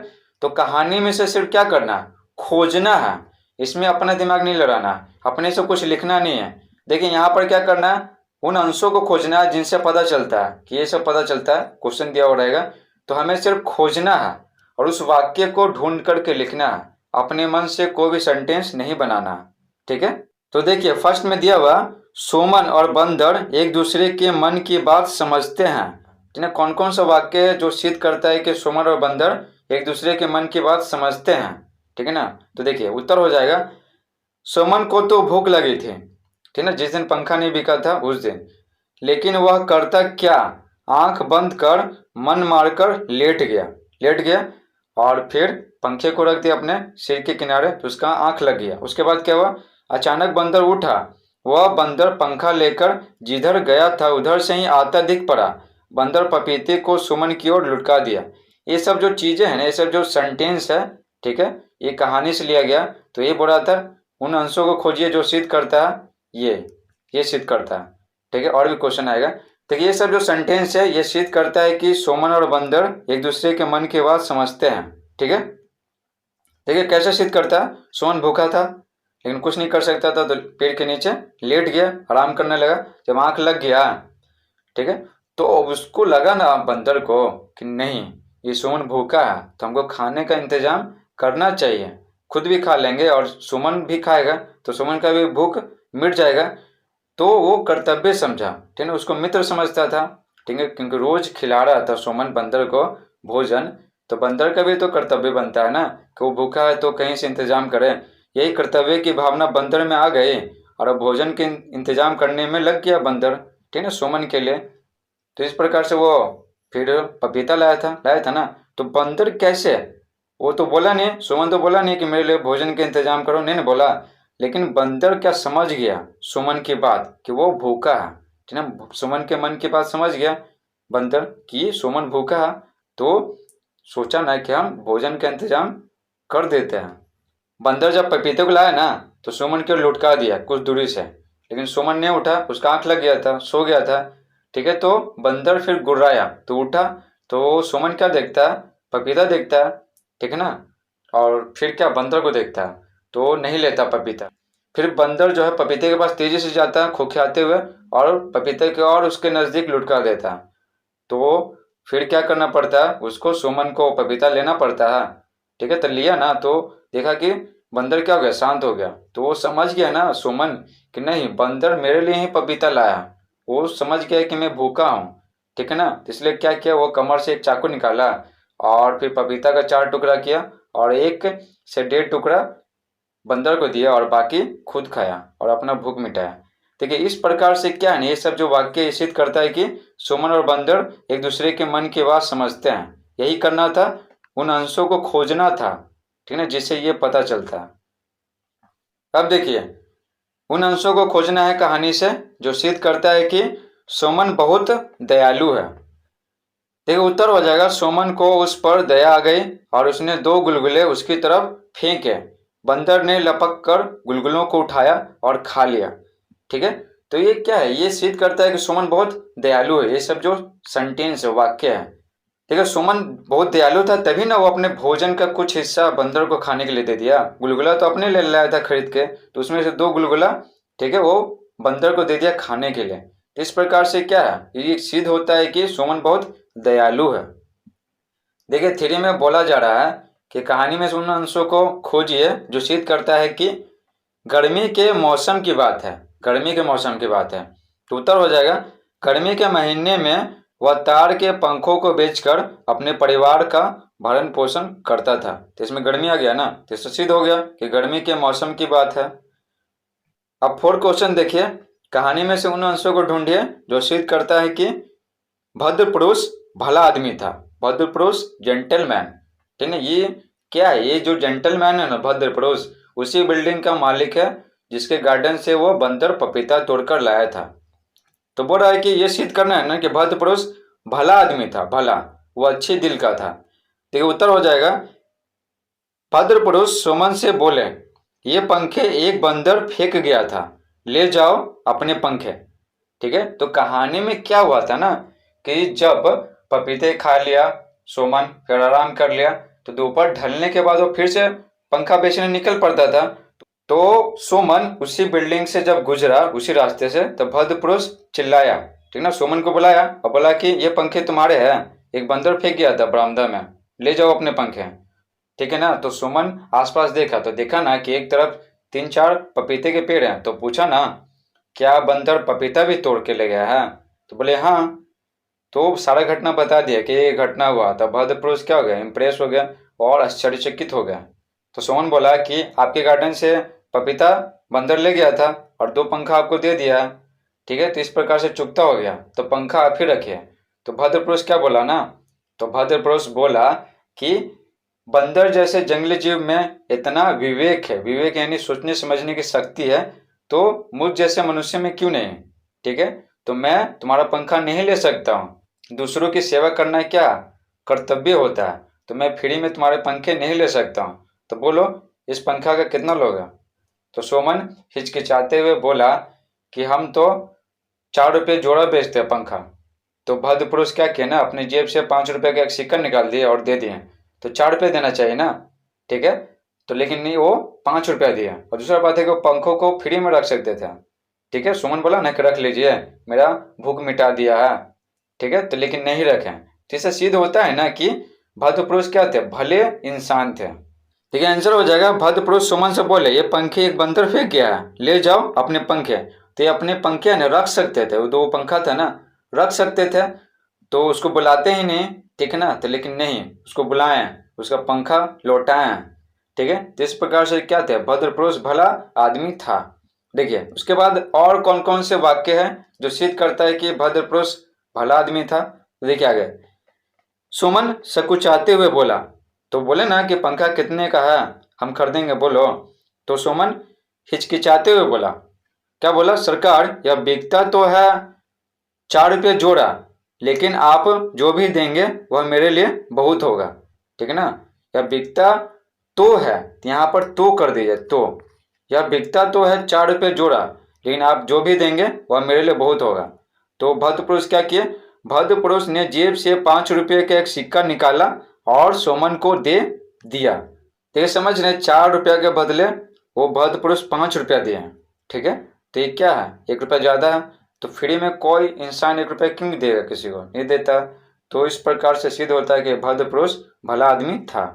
तो कहानी में से सिर्फ क्या करना, खोजना है, इसमें अपना दिमाग नहीं लड़ाना, अपने से कुछ लिखना नहीं है। देखिए यहाँ पर क्या करना है, उन अंशों को खोजना है जिनसे पता चलता है कि ये सब पता चलता है, क्वेश्चन दिया हुआ रहेगा। तो हमें सिर्फ खोजना है और उस वाक्य को ढूंढ करके लिखना है, अपने मन से कोई भी सेंटेंस नहीं बनाना, ठीक है। तो देखिए फर्स्ट में दिया हुआ, सुमन और बंदर एक दूसरे के मन की बात समझते हैं। ठीक है, कौन कौन सा वाक्य है जो सिद्ध करता है कि सुमन और बंदर एक दूसरे के मन की बात समझते हैं, ठीक है ना। तो देखिए उत्तर हो जाएगा, सुमन को तो भूख लगी थी, ठीक है ना, जिस दिन पंखा नहीं बिका था उस दिन, लेकिन वह करता क्या, आंख बंद कर मन मारकर लेट गया और फिर पंखे को रख दिया अपने सिर के किनारे, तो उसका आंख लग गया। उसके बाद क्या हुआ, अचानक बंदर उठा, वह बंदर पंखा लेकर जिधर गया था उधर से ही आता दिख पड़ा। बंदर पपीते को सुमन की ओर लुढ़का दिया। ये सब जो चीजें हैं ना, ये सब जो सेंटेंस है, ठीक है, ये कहानी से लिया गया। तो ये बोला था उन अंशों को खोजिए जो सिद्ध करता है, ये सिद्ध करता है, ठीक है। और भी क्वेश्चन आएगा। तो ये सब जो सेंटेंस है ये सिद्ध करता है कि सुमन और बंदर एक दूसरे के मन की बात समझते हैं, ठीक है। देखिए कैसे सिद्ध करता है, सुमन भूखा था लेकिन कुछ नहीं कर सकता था, तो पेड़ के नीचे लेट गया, आराम करने लगा। जब आंख लग गया, ठीक है, तो उसको लगा ना बंदर को कि नहीं ये सुमन भूखा है, तो हमको खाने का इंतजाम करना चाहिए, खुद भी खा लेंगे और सुमन भी खाएगा तो सुमन का भी भूख मिट जाएगा। तो वो कर्तव्य समझा, ठीक है, उसको मित्र समझता था, ठीक है, क्योंकि रोज खिला रहा था सुमन बंदर को भोजन। तो बंदर का भी तो कर्तव्य बनता है ना कि वो भूखा है तो कहीं से इंतजाम करे। यही कर्तव्य की भावना बंदर में आ गई और अब भोजन के इंतजाम करने में लग गया बंदर, ठीक है, सुमन के लिए। तो इस प्रकार से वो फिर पपीता लाया था ना। तो बंदर कैसे, वो तो बोला नहीं, सुमन तो बोला नहीं कि मेरे लिए भोजन का इंतजाम करो, नहीं बोला, लेकिन बंदर क्या समझ गया सुमन की बात कि वो भूखा है, ठीक है ना, सुमन के मन की बात समझ गया बंदर कि सुमन भूखा है। तो सोचा ना कि हम भोजन का इंतजाम कर देते हैं। बंदर जब पपीते को लाया ना तो सुमन की ओर लुढ़का दिया कुछ दूरी से, लेकिन सुमन नहीं उठा, उसका आंख लग गया था, सो गया था, ठीक है। तो बंदर फिर गुर्राया तो उठा, तो सुमन क्या देखता है, पपीता देखता है, ठीक है ना, और फिर क्या बंदर को देखता है तो नहीं लेता पपीता। फिर बंदर जो है पपीते के पास तेजी से जाता है खुखियाते हुए और पपीते के और उसके नज़दीक लुढ़का देता है। तो फिर क्या करना पड़ता है, उसको सुमन को पपीता लेना पड़ता है, ठीक है। तो लिया ना तो देखा कि बंदर क्या हो गया, शांत हो गया। तो वो समझ गया ना सुमन कि नहीं बंदर मेरे लिए ही पपीता लाया, वो समझ गया कि मैं भूखा हूँ, ठीक है ना। तो इसलिए क्या किया, वो कमर से एक चाकू निकाला और फिर पपीता का 4 टुकड़ा किया और 1 से 1.5 टुकड़ा बंदर को दिया और बाकी खुद खाया और अपना भूख मिटाया। देखिए इस प्रकार से क्या है, ये सब जो वाक्य सिद्ध करता है कि सुमन और बंदर एक दूसरे के मन की बात समझते हैं। यही करना था, उन अंशों को खोजना था, ठीक है ना, जिससे ये पता चलता है। अब देखिए उन अंशों को खोजना है कहानी से जो सिद्ध करता है कि सुमन बहुत दयालु है। देखिए उत्तर हो जाएगा, सुमन को उस पर दया आ गई और उसने 2 गुलगुले उसकी तरफ फेंके। बंदर ने लपक कर गुलगुलों को उठाया और खा लिया। ठीक है, तो ये क्या है, ये सिद्ध करता है कि सुमन बहुत दयालु है। ये सब जो सेंटेंस है, वाक्य है, ठीक है, सुमन बहुत दयालु था तभी ना वो अपने भोजन का कुछ हिस्सा बंदर को खाने के लिए दे दिया। गुलगुला तो अपने ले लाया था खरीद के, तो उसमें से 2 गुलगुला, ठीक है, वो बंदर को दे दिया खाने के लिए। इस प्रकार से क्या है, ये सिद्ध होता है कि सुमन बहुत दयालु है। देखिए थ्योरी में बोला जा रहा है कि कहानी में उन अंशों को खोजिए जो सिद्ध करता है कि गर्मी के मौसम की बात है। गर्मी के मौसम की बात है, तो उत्तर हो जाएगा, गर्मी के महीने में वह तार के पंखों को बेचकर अपने परिवार का भरण पोषण करता था। तो इसमें गर्मी आ गया ना, तो इससे सिद्ध हो गया कि गर्मी के मौसम की बात है। अब 4 क्वेश्चन देखिए, कहानी में से उन अंशों को ढूंढिए जो सिद्ध करता है कि भद्र पुरुष भला आदमी था। भद्र पुरुष जेंटलमैन, ठीक है, ये क्या है, ये जो जेंटलमैन है ना, भद्र पुरुष, उसी बिल्डिंग का मालिक है जिसके गार्डन से वो बंदर पपीता तोड़कर लाया था। तो बोल रहा है कि ये सिद्ध करना है ना कि भद्र पुरुष भला आदमी था, भला, वो अच्छे दिल का था। देखिए उत्तर हो जाएगा, भद्र पुरुष सुमन से बोले, ये पंखे एक बंदर फेंक गया था, ले जाओ अपने पंखे। ठीक है, तो कहानी में क्या हुआ था ना कि जब पपीते खा लिया सुमन, फिर आराम कर लिया, तो दोपहर ढलने के बाद वो फिर से पंखा बेचने निकल पड़ता था। तो सुमन उसी बिल्डिंग से जब गुजरा, उसी रास्ते से, तो भद्र पुरुष चिल्लाया, ठीक ना, सुमन को बुलाया और बोला कि ये पंखे तुम्हारे हैं, एक बंदर फेंक गया था बरामदा में, ले जाओ अपने पंखे। ठीक है ना, तो सुमन आसपास देखा तो देखा ना कि एक तरफ 3-4 पपीते के पेड़ हैं, तो पूछा ना, क्या बंदर पपीता भी तोड़ के ले गया है? तो बोले हाँ। तो सारा घटना बता दिया कि ये घटना हुआ। तो भद्र पुरुष क्या हो गया, इम्प्रेस हो गया और आश्चर्यचकित हो गया। तो सुमन बोला कि आपके गार्डन से पपीता बंदर ले गया था और 2 पंखा आपको दे दिया, ठीक है, तो इस प्रकार से चुकता हो गया, तो पंखा आप ही रखिए। तो भद्र पुरुष क्या बोला ना, तो भद्र पुरुष बोला कि बंदर जैसे जंगली जीव में इतना विवेक है, विवेक यानी सोचने समझने की शक्ति है, तो मुझ जैसे मनुष्य में क्यों नहीं? ठीक है, तो मैं तुम्हारा पंखा नहीं ले सकता हूँ। दूसरों की सेवा करना क्या कर्तव्य होता है, तो मैं फ्री में तुम्हारे पंखे नहीं ले सकता हूँ। तो बोलो इस पंखा का कितना लोगे? तो सुमन हिचकिचाते हुए बोला कि हम तो 4 रुपये जोड़ा बेचते हैं पंखा। तो भद्र पुरुष क्या किया ना, अपनी जेब से 5 रुपये का एक सिक्का निकाल दिया और दे दिए। तो 4 रुपये देना चाहिए ना, ठीक है, तो लेकिन नहीं, वो 5 रुपया दिया। और दूसरा बात है कि वो पंखों को फ्री में रख सकते थे। ठीक है, सुमन बोला ना कि रख लीजिए, मेरा भूख मिटा दिया है, ठीक है, तो लेकिन नहीं रखें। तो इससे सिद्ध होता है ना कि भद्र पुरुष क्या थे, भले इंसान थे। ठीक है, आंसर हो जाएगा, भद्र पुरुष सुमन से बोले, ये पंखे एक बंदर फेंक गया है, ले जाओ अपने पंखे। तो ये अपने पंखे ना रख सकते थे, वो 2 पंखा था ना, रख सकते थे, तो उसको बुलाते ही नहीं, ठीक है ना, तो लेकिन नहीं, उसको बुलाएं, उसका पंखा लौटाएं। ठीक है, तो इस प्रकार से क्या थे, भद्र पुरुष भला आदमी था। देखिए उसके बाद और कौन कौन से वाक्य है जो सिद्ध करता है कि भद्र पुरुष भला आदमी था। तो देखिए आगे, सुमन सकुचाते हुए बोला, तो बोले ना कि पंखा कितने का है, हम खरीदेंगे, बोलो। तो सुमन हिचकिचाते हुए बोला, क्या बोला, सरकार यह बिकता तो है 4 रुपये जोड़ा, लेकिन आप जो भी देंगे वह मेरे लिए बहुत होगा। ठीक है ना, यह बिकता तो है, यहाँ पर तो कर दीजिए, तो यह बिकता तो है 4 रुपये जोड़ा, लेकिन आप जो भी देंगे वह मेरे लिए बहुत होगा। तो भद्र पुरुष क्या किए, भद्र पुरुष ने जेब से 5 रुपये का एक सिक्का निकाला और सुमन को दे दिया। तो ये समझ रहे, 4 रुपया के बदले वो भद्र पुरुष 5 रुपया दिए हैं। ठीक है, तो ये क्या है, 1 रुपया ज़्यादा है, तो फ्री में कोई इंसान 1 रुपया क्यों देगा, किसी को नहीं देता। तो इस प्रकार से सिद्ध होता है कि भद्र पुरुष भला आदमी था।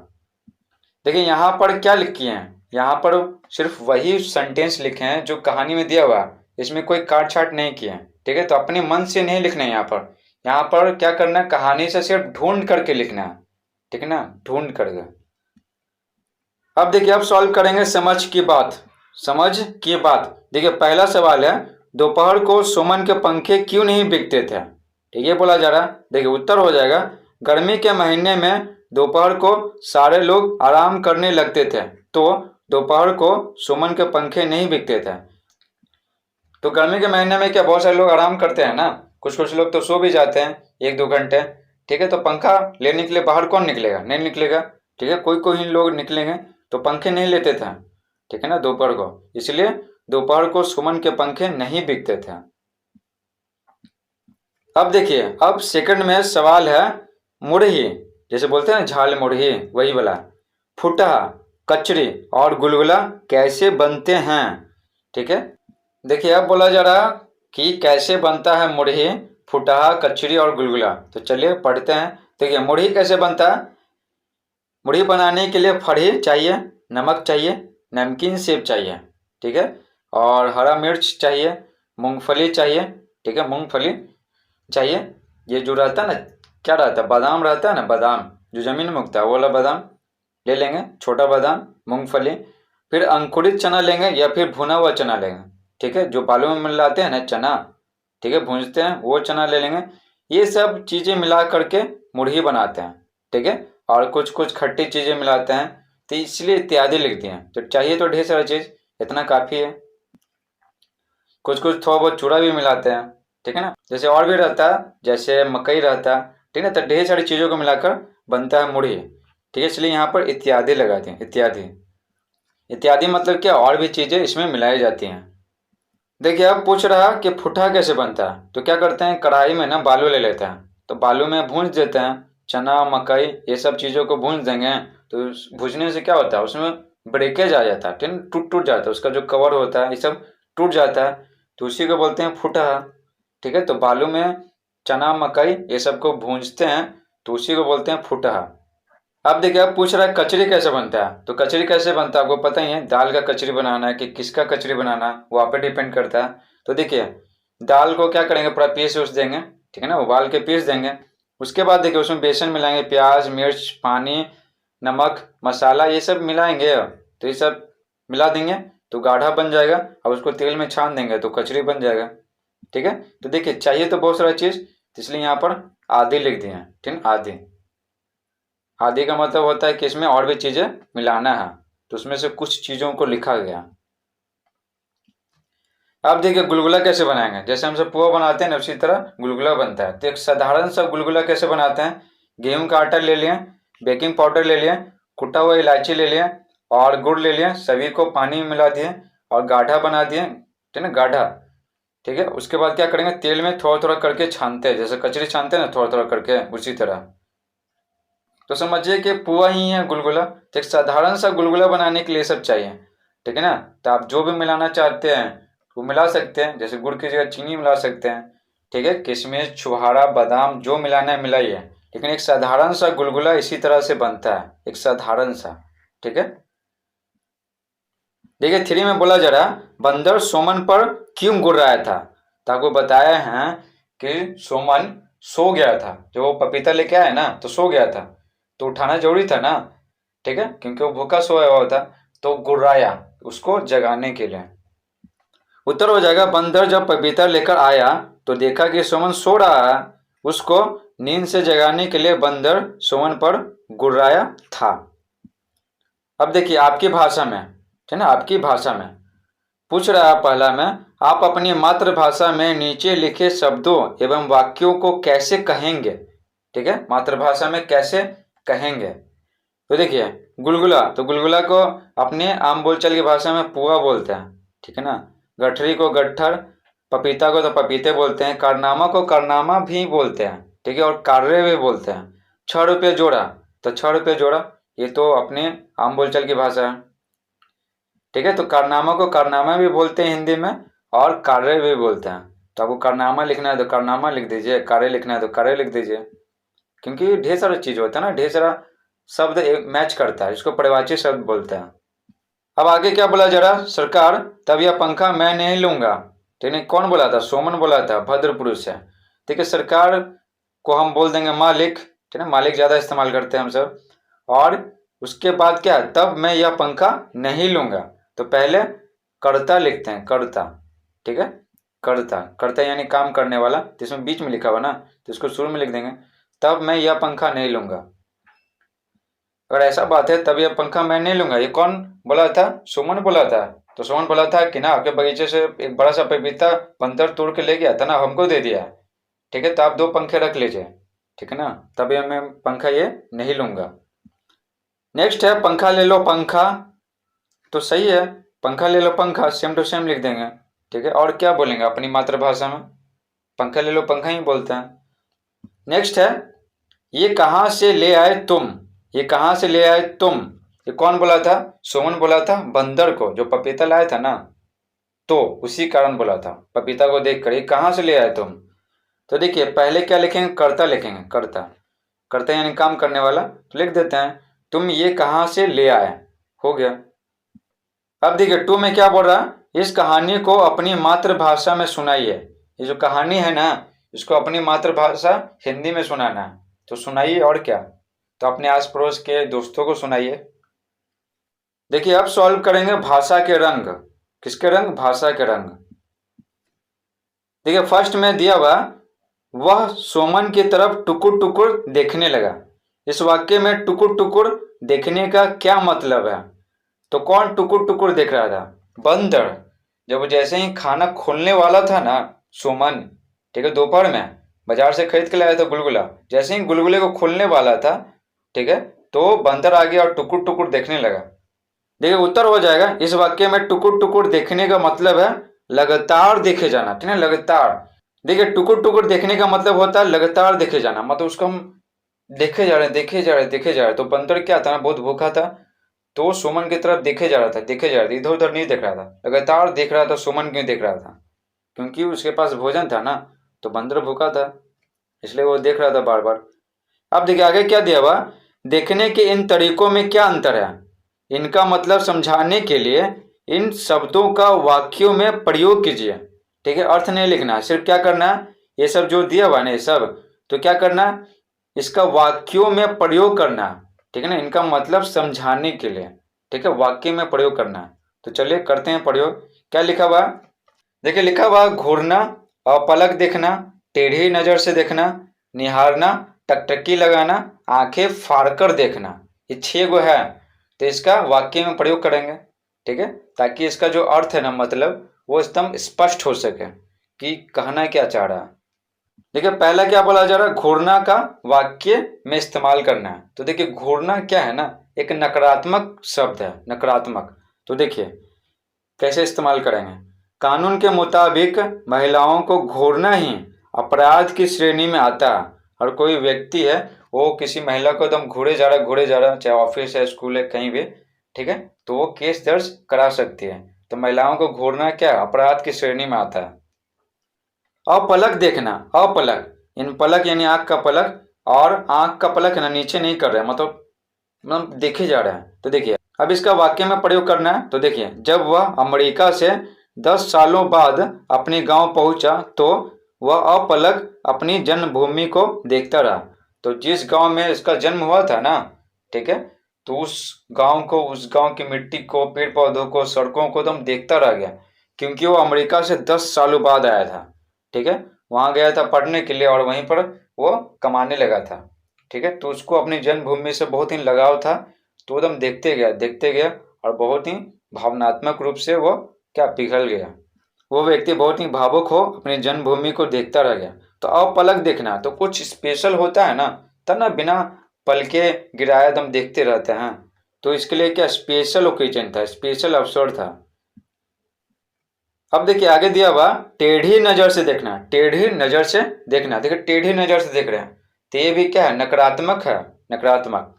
देखिए यहाँ पर क्या लिखे हैं, यहाँ पर सिर्फ वही सेंटेंस लिखे हैं जो कहानी में दिया हुआ, इसमें कोई काट छाट नहीं किए हैं। ठीक है, तो अपने मन से नहीं लिखना है यहाँ पर क्या करना है, कहानी से सिर्फ ढूंढ करके लिखना है। ठीक है ना, ढूंढ करके। अब देखिए, अब सॉल्व करेंगे समझ की बात। समझ की बात, देखिए पहला सवाल है, दोपहर को सुमन के पंखे क्यों नहीं बिकते थे? ठीक है, बोला जा रहा है। देखिए उत्तर हो जाएगा, गर्मी के महीने में दोपहर को सारे लोग आराम करने लगते थे, तो दोपहर को सुमन के पंखे नहीं बिकते थे। तो गर्मी के महीने में क्या बहुत सारे लोग आराम करते हैं ना, कुछ कुछ लोग तो सो भी जाते हैं 1-2 घंटे। ठीक है, तो पंखा लेने के लिए बाहर कौन निकलेगा? नहीं निकलेगा। ठीक है, कोई कोई लोग निकलेंगे तो पंखे नहीं लेते थे। ठीक है ना, दोपहर को, इसलिए दोपहर को सुमन के पंखे नहीं बिकते थे। अब देखिए, अब सेकंड में सवाल है मुरही, जैसे बोलते हैं झाल मुरही, वही वाला। फुटहा, कचरी और गुलगुला कैसे बनते हैं? ठीक है, देखिए अब बोला जा रहा कि कैसे बनता है मुरही, फुटहा, कचरी और गुलगुला। तो चलिए पढ़ते हैं। देखिए मुरही कैसे बनता है। मुरही बनाने के लिए फड़ी चाहिए, नमक चाहिए, नमकीन सेब चाहिए। ठीक है, और हरा मिर्च चाहिए, मूंगफली चाहिए। ठीक है, मूंगफली चाहिए। ये जो रहता है ना, क्या रहता है, बादाम रहता है ना, बादाम जो जमीन में उगता है, वो वाला बादाम ले लेंगे, छोटा बादाम, मूंगफली। फिर अंकुरित चना लेंगे या फिर भुना हुआ चना लेंगे। ठीक है, जो बालू में मिलाते हैं ना चना, ठीक है, भूंजते हैं, वो चना ले लेंगे। ये सब चीज़ें मिला करके मुरही बनाते हैं। ठीक है, और कुछ कुछ खट्टी चीज़ें मिलाते हैं, तो इसलिए इत्यादि लिख दिए। तो चाहिए तो ढेर सारा चीज़, इतना काफ़ी है। कुछ कुछ थोड़ा बहुत चूड़ा भी मिलाते हैं। ठीक है ना, जैसे और भी रहता है, जैसे मकई रहता है। ठीक है, तो ढेर सारी चीज़ों को मिलाकर बनता है मुरही। ठीक है, इसलिए यहाँ पर इत्यादि लगा दिए, इत्यादि। इत्यादि मतलब क्या, और भी चीज़ें इसमें मिलाई जाती हैं। देखिए अब पूछ रहा कि फुटहा कैसे बनता है। तो क्या करते हैं, कढ़ाई में ना बालू ले लेते हैं, तो बालू में भूंज देते हैं, चना मकई ये सब चीज़ों को भूंज देंगे। तो भूजने से क्या होता है, उसमें ब्रेकेज आ जाता है, ठीक है, टूट टूट जाता है, उसका जो कवर होता है ये सब टूट जाता है, तो उसी को बोलते हैं फुटहा। ठीक है, तो बालू में चना मकई ये सब को भूंजते हैं, तो उसी को बोलते हैं फुटहा। अब देखिए, अब पूछ रहा है कचरी कैसे बनता है। तो कचरी कैसे बनता है आपको पता ही है, दाल का कचरी बनाना है कि किसका कचरी बनाना है, वो आप पे डिपेंड करता है। तो देखिए, दाल को क्या करेंगे, पूरा पीस उस देंगे, ठीक है ना, उबाल के पीस देंगे। उसके बाद देखिए उसमें बेसन मिलाएंगे, प्याज, मिर्च, पानी, नमक, मसाला ये सब मिलाएंगे। तो ये सब मिला देंगे तो गाढ़ा बन जाएगा। अब उसको तेल में छान देंगे तो कचरी बन जाएगा। ठीक है, तो देखिए चाहिए तो बहुत सारा चीज़, इसलिए यहाँ पर आधी लिख दिए हैं। ठीक है, आधी। आदि का मतलब होता है कि इसमें और भी चीज़ें मिलाना है, तो उसमें से कुछ चीज़ों को लिखा गया। अब देखिए गुलगुला कैसे बनाएंगे। जैसे हम सब पोहा बनाते हैं ना, उसी तरह गुलगुला बनता है। तो एक साधारण सा गुलगुला कैसे बनाते हैं, गेहूं का आटा ले लिए, बेकिंग पाउडर ले लिए, कुटा हुआ इलायची ले लिए और गुड़ ले लिए, सभी को पानी में मिला दिए और गाढ़ा बना दिए। ठीक है ना, गाढ़ा। ठीक है, उसके बाद क्या करेंगे, तेल में थोड़ा थोड़ा करके छानते हैं, जैसे कचरी छानते हैं ना, थोड़ा थोड़ा करके, उसी तरह। तो समझिए कि पुआ ही है गुलगुला। तो एक साधारण सा गुलगुला बनाने के लिए सब चाहिए। ठीक है ना, तो आप जो भी मिलाना चाहते हैं वो मिला सकते हैं, जैसे गुड़ की जगह चीनी मिला सकते हैं। ठीक है, किशमिश, छुहारा, बादाम जो मिलाना है मिलाइए, लेकिन एक साधारण सा गुलगुला इसी तरह से बनता है, एक साधारण सा। ठीक है, देखिए 3 में बोला जा रहा, बंदर सोमन पर क्यों गुर्र रहा था। तो आपको बताया है कि सोमन सो गया था, जब वो पपीता लेके आया ना तो सो गया था, तो उठाना जरूरी था ना। ठीक है, क्योंकि वो भूखा सोया हुआ था, तो गुर्राया उसको जगाने के लिए। उत्तर हो जाएगा, बंदर जब पपीता लेकर आया तो देखा कि सोमन सो रहा है, उसको नींद से जगाने के लिए बंदर सोमन पर गुर्राया था। अब देखिए आपकी भाषा में, ठीक है ना, आपकी भाषा में पूछ रहा है पहला में, आप अपनी मातृभाषा में नीचे लिखे शब्दों एवं वाक्यों को कैसे कहेंगे। ठीक है, मातृभाषा में कैसे कहेंगे। तो देखिए गुलगुला, तो गुलगुला को अपने आम बोलचाल की भाषा में पुआ बोलते हैं। ठीक है ना, गठरी को गट्ठर, पपीता को तो पपीते बोलते हैं, कारनामा को कारनामा भी बोलते हैं। ठीक है, और कार्य भी बोलते हैं। 6 रुपये जोड़ा, तो 6 रुपये जोड़ा, ये तो अपने आम बोलचाल की भाषा है। ठीक है, तो कारनामा को कारनामा भी बोलते हैं हिंदी में, और कार्य भी बोलते हैं। तो आपको कारनामा लिखना है तो कारनामा लिख दीजिए, कार्य लिखना है तो कार्य लिख दीजिए, क्योंकि ढेर सारा चीज़ होता है ना, ढेर सारा शब्द मैच करता है, इसको परिवाची शब्द बोलते हैं। अब आगे क्या बोला जा रहा, सरकार तब यह पंखा मैं नहीं लूंगा। ठीक है, कौन बोला था, सोमन बोला था, भद्र पुरुष है। ठीक है, सरकार को हम बोल देंगे मालिक। ठीक है, मालिक ज़्यादा इस्तेमाल करते हैं हम सब। और उसके बाद क्या, तब मैं यह पंखा नहीं लूंगा। तो पहले कर्ता लिखते हैं, कर्ता। ठीक है, कर्ता, कर्ता यानी काम करने वाला, तो इसमें बीच में लिखा हुआ ना, तो इसको शुरू में लिख देंगे, तब मैं यह पंखा नहीं लूंगा। अगर ऐसा बात है तब यह पंखा मैं नहीं लूंगा, ये कौन बोला था, सुमन बोला था। तो सुमन बोला था कि ना आपके बगीचे से एक बड़ा सा पपीता बंदर तोड़ के ले गया था ना, हमको दे दिया। ठीक है, तो आप 2 पंखे रख लीजिए, ठीक है ना, तभी मैं पंखा ये नहीं लूँगा। नेक्स्ट है पंखा ले लो पंखा, तो सही है, पंखा ले लो पंखा सेम टू सेम लिख देंगे, ठीक है। और क्या बोलेंगे अपनी मातृभाषा में, पंखा ले लो पंखा ही बोलते हैं। नेक्स्ट है ये कहाँ से ले आए तुम, ये कहाँ से ले आए तुम, ये कौन बोला था, सुमन बोला था बंदर को, जो पपीता लाया था ना, तो उसी कारण बोला था, पपीता को देख कर ये कहाँ से ले आए तुम। तो देखिए पहले क्या लिखेंगे, कर्ता लिखेंगे, कर्ता, कर्ता यानी काम करने वाला, तो लिख देते हैं तुम ये कहाँ से ले आए, हो गया। अब देखिए टू में क्या बोल रहा है, इस कहानी को अपनी मातृभाषा में सुनाइए, ये जो कहानी है ना इसको अपनी मातृभाषा हिंदी में सुनाना है, तो सुनाइए और क्या, तो अपने आस पड़ोस के दोस्तों को सुनाइए। देखिए अब सॉल्व करेंगे भाषा के रंग, किसके रंग, भाषा के रंग। देखिए फर्स्ट में दिया हुआ वह सोमन की तरफ टुकुर टुकुर देखने लगा, इस वाक्य में टुकुर टुकुर देखने का क्या मतलब है, तो कौन टुकुर टुकुर देख रहा था, बंदर। जब जैसे ही खाना खोलने वाला था ना सुमन, ठीक है, दोपहर में बाजार से खरीद के लाया था गुलगुला, जैसे ही गुलगुले को खोलने वाला था, ठीक है, तो बंदर आ गया और टुकुर टुकुर देखने लगा। देखिए उत्तर हो जाएगा, इस वाक्य में टुकुर टुकुर देखने का मतलब है लगातार देखे जाना, ठीक है, लगातार। देखिए टुकुर टुकुर देखने का मतलब होता है लगातार देखे जाना, मतलब उसको हम देखे जा रहे देखे जा रहे देखे जा रहे। तो बंदर क्या था ना, बहुत भूखा था, तो सुमन की तरफ देखे जा रहा था, देखे जा रहा था, इधर उधर नहीं देख रहा था, लगातार देख रहा था। सुमन क्यों देख रहा था, क्योंकि उसके पास भोजन था ना, तो बंदर भूखा था इसलिए वो देख रहा था बार बार। अब देखिए आगे क्या दिया हुआ, देखने के इन तरीकों में क्या अंतर है, इनका मतलब समझाने के लिए इन शब्दों का वाक्यों में प्रयोग कीजिए, ठीक है, अर्थ नहीं लिखना, सिर्फ क्या करना है, ये सब जो दिया हुआ ना ये सब, तो क्या करना, इसका वाक्यों में प्रयोग करना, ठीक है ना, इनका मतलब समझाने के लिए, ठीक है, वाक्य में प्रयोग करना है। तो चलिए करते हैं प्रयोग। क्या लिखा हुआ, देखिए लिखा हुआ घूरना, अपलक देखना, टेढ़ी नजर से देखना, निहारना, टकटकी लगाना, आंखें फाड़कर देखना, ये 6 गो है, तो इसका वाक्य में प्रयोग करेंगे, ठीक है, ताकि इसका जो अर्थ है ना मतलब वो एकदम स्पष्ट हो सके कि कहना क्या चाह रहा है। देखिए पहला क्या बोला जा रहा है, घूरना का वाक्य में इस्तेमाल करना है। तो देखिए घूरना क्या है ना, एक नकारात्मक शब्द है, नकारात्मक। तो देखिए कैसे इस्तेमाल करेंगे, कानून के मुताबिक महिलाओं को घूरना ही अपराध की श्रेणी में आता है। और कोई व्यक्ति है वो किसी महिला को एकदम घूरे जा रहा, चाहे ऑफिस है, स्कूल है, कहीं भी, ठीक है, तो वो केस दर्ज करा सकती है। तो महिलाओं को घूरना क्या, अपराध की श्रेणी में आता है। अपलक देखना, अपलक इन पलक यानी आंख का पलक, और आंख का पलक ना नीचे नहीं कर रहे हैं, मतलब देखे जा रहे हैं। तो देखिए अब इसका वाक्य में प्रयोग करना है। तो देखिए जब वह अमेरिका से 10 सालों बाद अपने गांव पहुंचा तो वह अपलक अपनी जन्मभूमि को देखता रहा। तो जिस गांव में इसका जन्म हुआ था ना, ठीक है, तो उस गांव को, उस गांव की मिट्टी को, पेड़ पौधों को, सड़कों को एकदम देखता रह गया, क्योंकि वो अमेरिका से 10 सालों बाद आया था, ठीक है, वहां गया था पढ़ने के लिए और वहीं पर वो कमाने लगा था, ठीक है, तो उसको अपनी जन्मभूमि से बहुत ही लगाव था, तो एकदम देखते गया और बहुत ही भावनात्मक रूप से वो क्या पिघल गया। वो व्यक्ति बहुत ही भावुक हो अपनी जन्मभूमि को देखता रह गया। तो अपलक देखना तो कुछ स्पेशल होता है ना, तब ना बिना पलके गिराए एकदम देखते रहते हैं, तो इसके लिए क्या स्पेशल ओकेजन था, स्पेशल अवसर था। अब देखिए आगे दिया हुआ टेढ़ी नजर से देखना, टेढ़ी नजर से देखना, देखिए टेढ़ी नजर से देख रहे हैं, तो ये भी क्या है, नकारात्मक है, नकारात्मक।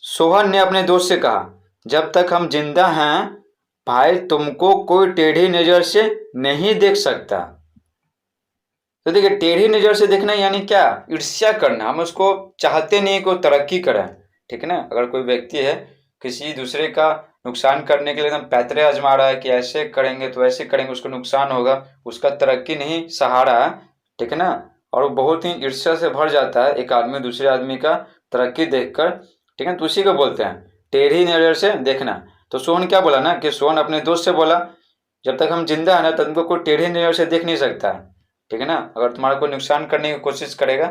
सोहन ने अपने दोस्त से कहा जब तक हम जिंदा हैं भाई तुमको कोई टेढ़ी नजर से नहीं देख सकता। तो देखिए टेढ़ी नजर से देखना यानी क्या, ईर्ष्या करना, हम उसको चाहते नहीं को तरक्की करें, ठीक है ना। अगर कोई व्यक्ति है किसी दूसरे का नुकसान करने के लिए एकदम पैतरे आजमा रहा है कि ऐसे करेंगे तो ऐसे करेंगे उसको नुकसान होगा, उसका तरक्की नहीं सहारा है, ठीक है ना, और वो बहुत ही ईर्ष्या से भर जाता है एक आदमी दूसरे आदमी का तरक्की देखकर, ठीक है, तो उसी को बोलते हैं टेढ़ी नजर से देखना। तो सोहन क्या बोला ना कि सोहन अपने दोस्त से बोला जब तक हम जिंदा है ना तब तुमको कोई टेढ़ी नजर से देख नहीं सकता, ठीक है ना, अगर तुम्हारा कोई नुकसान करने की कोशिश करेगा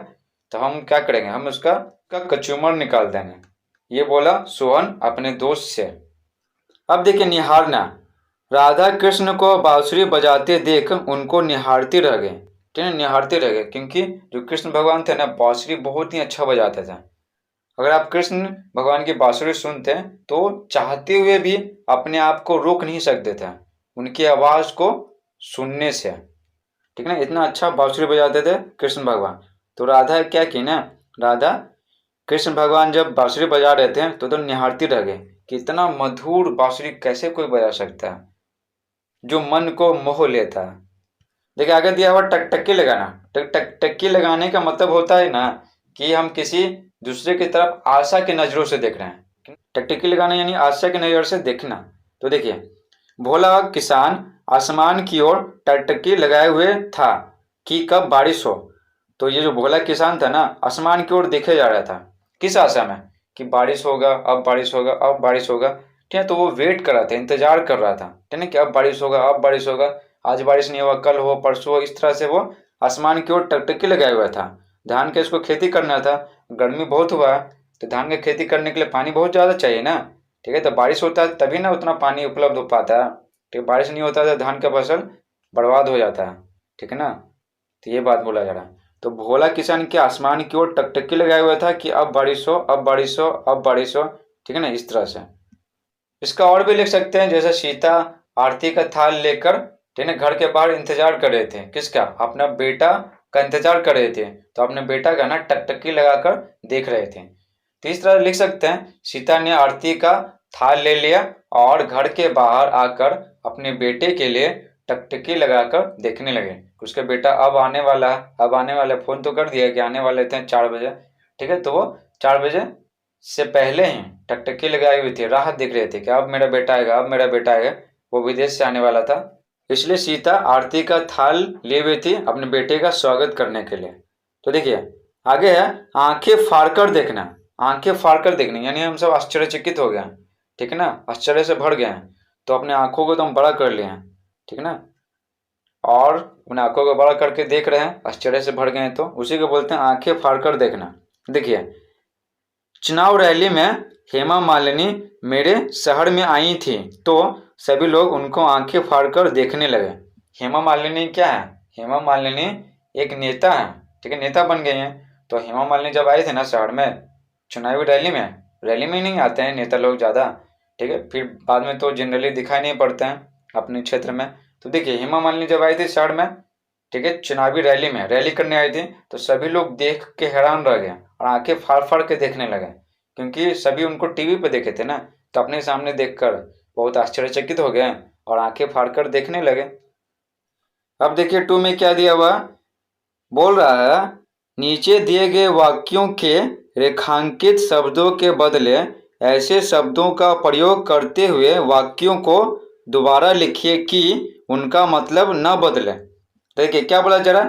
तो हम क्या करेंगे, हम उसका कचूमर निकाल देंगे, ये बोला सोहन अपने दोस्त से। अब देखिए निहारना, राधा कृष्ण को बांसुरी बजाते देख उनको निहारती रह गए, ठीक है, निहारते रह गए, क्योंकि जो कृष्ण भगवान थे ना बांसुरी बहुत ही अच्छा बजाते थे। अगर आप कृष्ण भगवान की बांसुरी सुनते हैं तो चाहते हुए भी अपने आप को रोक नहीं सकते थे उनकी आवाज़ को सुनने से। ठीक है ना, इतना अच्छा बांसुरी बजाते थे कृष्ण भगवान। तो राधा क्या की ना, राधा कृष्ण भगवान जब बांसुरी बजा रहे थे तो निहारती रह गए कि इतना मधुर बांसुरी कैसे कोई बजा सकता है जो मन को मोह लेता है। देखिए आगे दिया हुआ टकटकी लगाना। टकटकी लगाने का मतलब होता है ना कि हम किसी दूसरे की तरफ आशा की नज़रों से देख रहे हैं। टकटकी लगाना यानी आशा की नज़र से देखना। तो देखिए, भोला किसान आसमान की ओर टकटकी लगाए हुए था कि कब बारिश हो। तो ये जो भोला किसान था ना आसमान की ओर देखे जा रहा था, किस आशा में, कि बारिश होगा, अब बारिश होगा, अब बारिश होगा। ठीक है, तो वो वेट कर रहा था, इंतजार कर रहा था, ठीक है, कि अब बारिश होगा, अब बारिश होगा, आज बारिश नहीं हुआ, कल हो, परसों हो। इस तरह से वो आसमान की ओर टकटकी लगाया हुआ था। धान का इसको खेती करना था, गर्मी बहुत हुआ है तो धान की खेती करने के लिए पानी बहुत ज़्यादा चाहिए ना। ठीक है, तो बारिश होता है तभी ना उतना पानी उपलब्ध हो पाता है। ठीक है, बारिश नहीं होता तो धान का फसल बर्बाद हो जाता है। ठीक है ना, तो ये बात बोला जा रहा है। तो भोला किसान के आसमान की ओर टकटकी लगाया हुआ था कि अब बारिश हो, अब बारिश हो, अब बारिश हो। ठीक है ना, इस तरह से इसका और भी लिख सकते हैं, जैसे सीता आरती का थाल लेकर, ठीक है, घर के बाहर इंतजार कर रहे थे, किसका, अपना बेटा का इंतजार कर रहे थे, तो अपने बेटा का ना टकटकी लगाकर देख रहे थे। तो इस तरह लिख सकते हैं, सीता ने आरती का थाल ले लिया और घर के बाहर आकर अपने बेटे के लिए टकटकी लगाकर देखने लगे। उसका बेटा अब आने वाला है, अब आने वाला, फोन तो कर दिया कि आने वाले थे 4 बजे। ठीक है, तो वो 4 बजे से पहले ही टकटकी लगाई हुई थी, राह देख रहे थे कि अब मेरा बेटा आएगा, अब मेरा बेटा आएगा। वो विदेश से आने वाला था, इसलिए सीता आरती का थाल लिए हुई थी अपने बेटे का स्वागत करने के लिए। तो देखिए आगे है आंखें फाड़कर देखना। आंखें फाड़कर देखना यानी हम सब आश्चर्यचकित हो गए हैं, ठीक है ना, आश्चर्य से भर गए हैं, तो अपने आंखों को तो हम बड़ा कर लिए हैं, ठीक है ना, और अपने आंखों को बड़ा करके देख रहे हैं, आश्चर्य से भर गए हैं, तो उसी को बोलते हैं आंखें फाड़कर देखना। देखिए, चुनाव रैली में हेमा मालिनी मेरे शहर में आई थी तो सभी लोग उनको आंखें फाड़कर देखने लगे। हेमा मालिनी क्या है, हेमा मालिनी एक नेता है, ठीक है, नेता बन गई हैं। तो हेमा मालिनी जब आई थी ना शहर में चुनावी रैली में नहीं आते हैं नेता लोग ज़्यादा, ठीक है, फिर बाद में तो जनरली दिखाई नहीं पड़ते हैं अपने क्षेत्र में। तो देखिए हेमा मालिनी जब आई थी शहर में, ठीक है, चुनावी रैली में रैली करने आई थी, तो सभी लोग देख के हैरान रह गए और आंखें फाड़ फाड़ के देखने लगे, क्योंकि सभी उनको टीवी पे देखे थे ना, तो अपने सामने देखकर बहुत आश्चर्यचकित हो गए और आंखें फाड़ कर देखने लगे। अब देखिए 2 में क्या दिया हुआ, बोल रहा है नीचे दिए गए वाक्यों के रेखांकित शब्दों के बदले ऐसे शब्दों का प्रयोग करते हुए वाक्यों को दोबारा लिखिए कि उनका मतलब न बदले। देखिए क्या बोला जरा,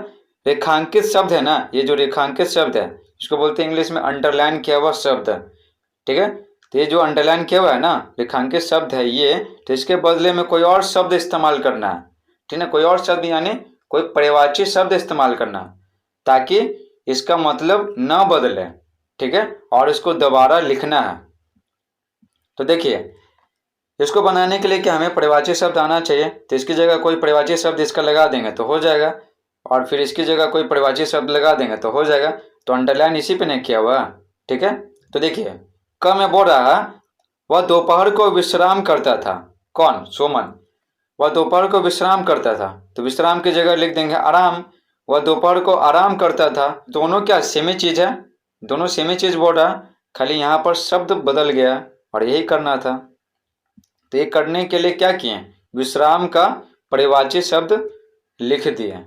रेखांकित शब्द है ना, ये जो रेखांकित शब्द है इसको बोलते हैं इंग्लिश में अंडरलाइन किया हुआ शब्द, ठीक है। तो ये जो अंडरलाइन किया हुआ है ना रेखांकित शब्द है ये, तो इसके बदले में कोई और शब्द इस्तेमाल करना है, ठीक है, कोई और शब्द यानी कोई पर्यायवाची शब्द इस्तेमाल करना ताकि इसका मतलब न बदले, ठीक है, और इसको दोबारा लिखना है। तो देखिए इसको बनाने के लिए क्या हमें पर्यायवाची शब्द आना चाहिए, तो इसकी जगह कोई पर्यायवाची शब्द इसका लगा देंगे तो हो जाएगा, और फिर इसकी जगह कोई पर्यायवाची शब्द लगा देंगे तो हो जाएगा। तो अंडरलाइन इसी पे नहीं किया हुआ, ठीक है। तो देखिए क में बोल रहा वह दोपहर को विश्राम करता था, कौन, सोमन, वह दोपहर को विश्राम करता था, तो विश्राम की जगह लिख देंगे आराम, वह दोपहर को आराम करता था। दोनों क्या सेमी चीज़ है, दोनों सेमी चीज़ बोल रहा, खाली यहाँ पर शब्द बदल गया और यही करना था। तो ये करने के लिए क्या किए, विश्राम का पर्यायवाची शब्द लिख दिए।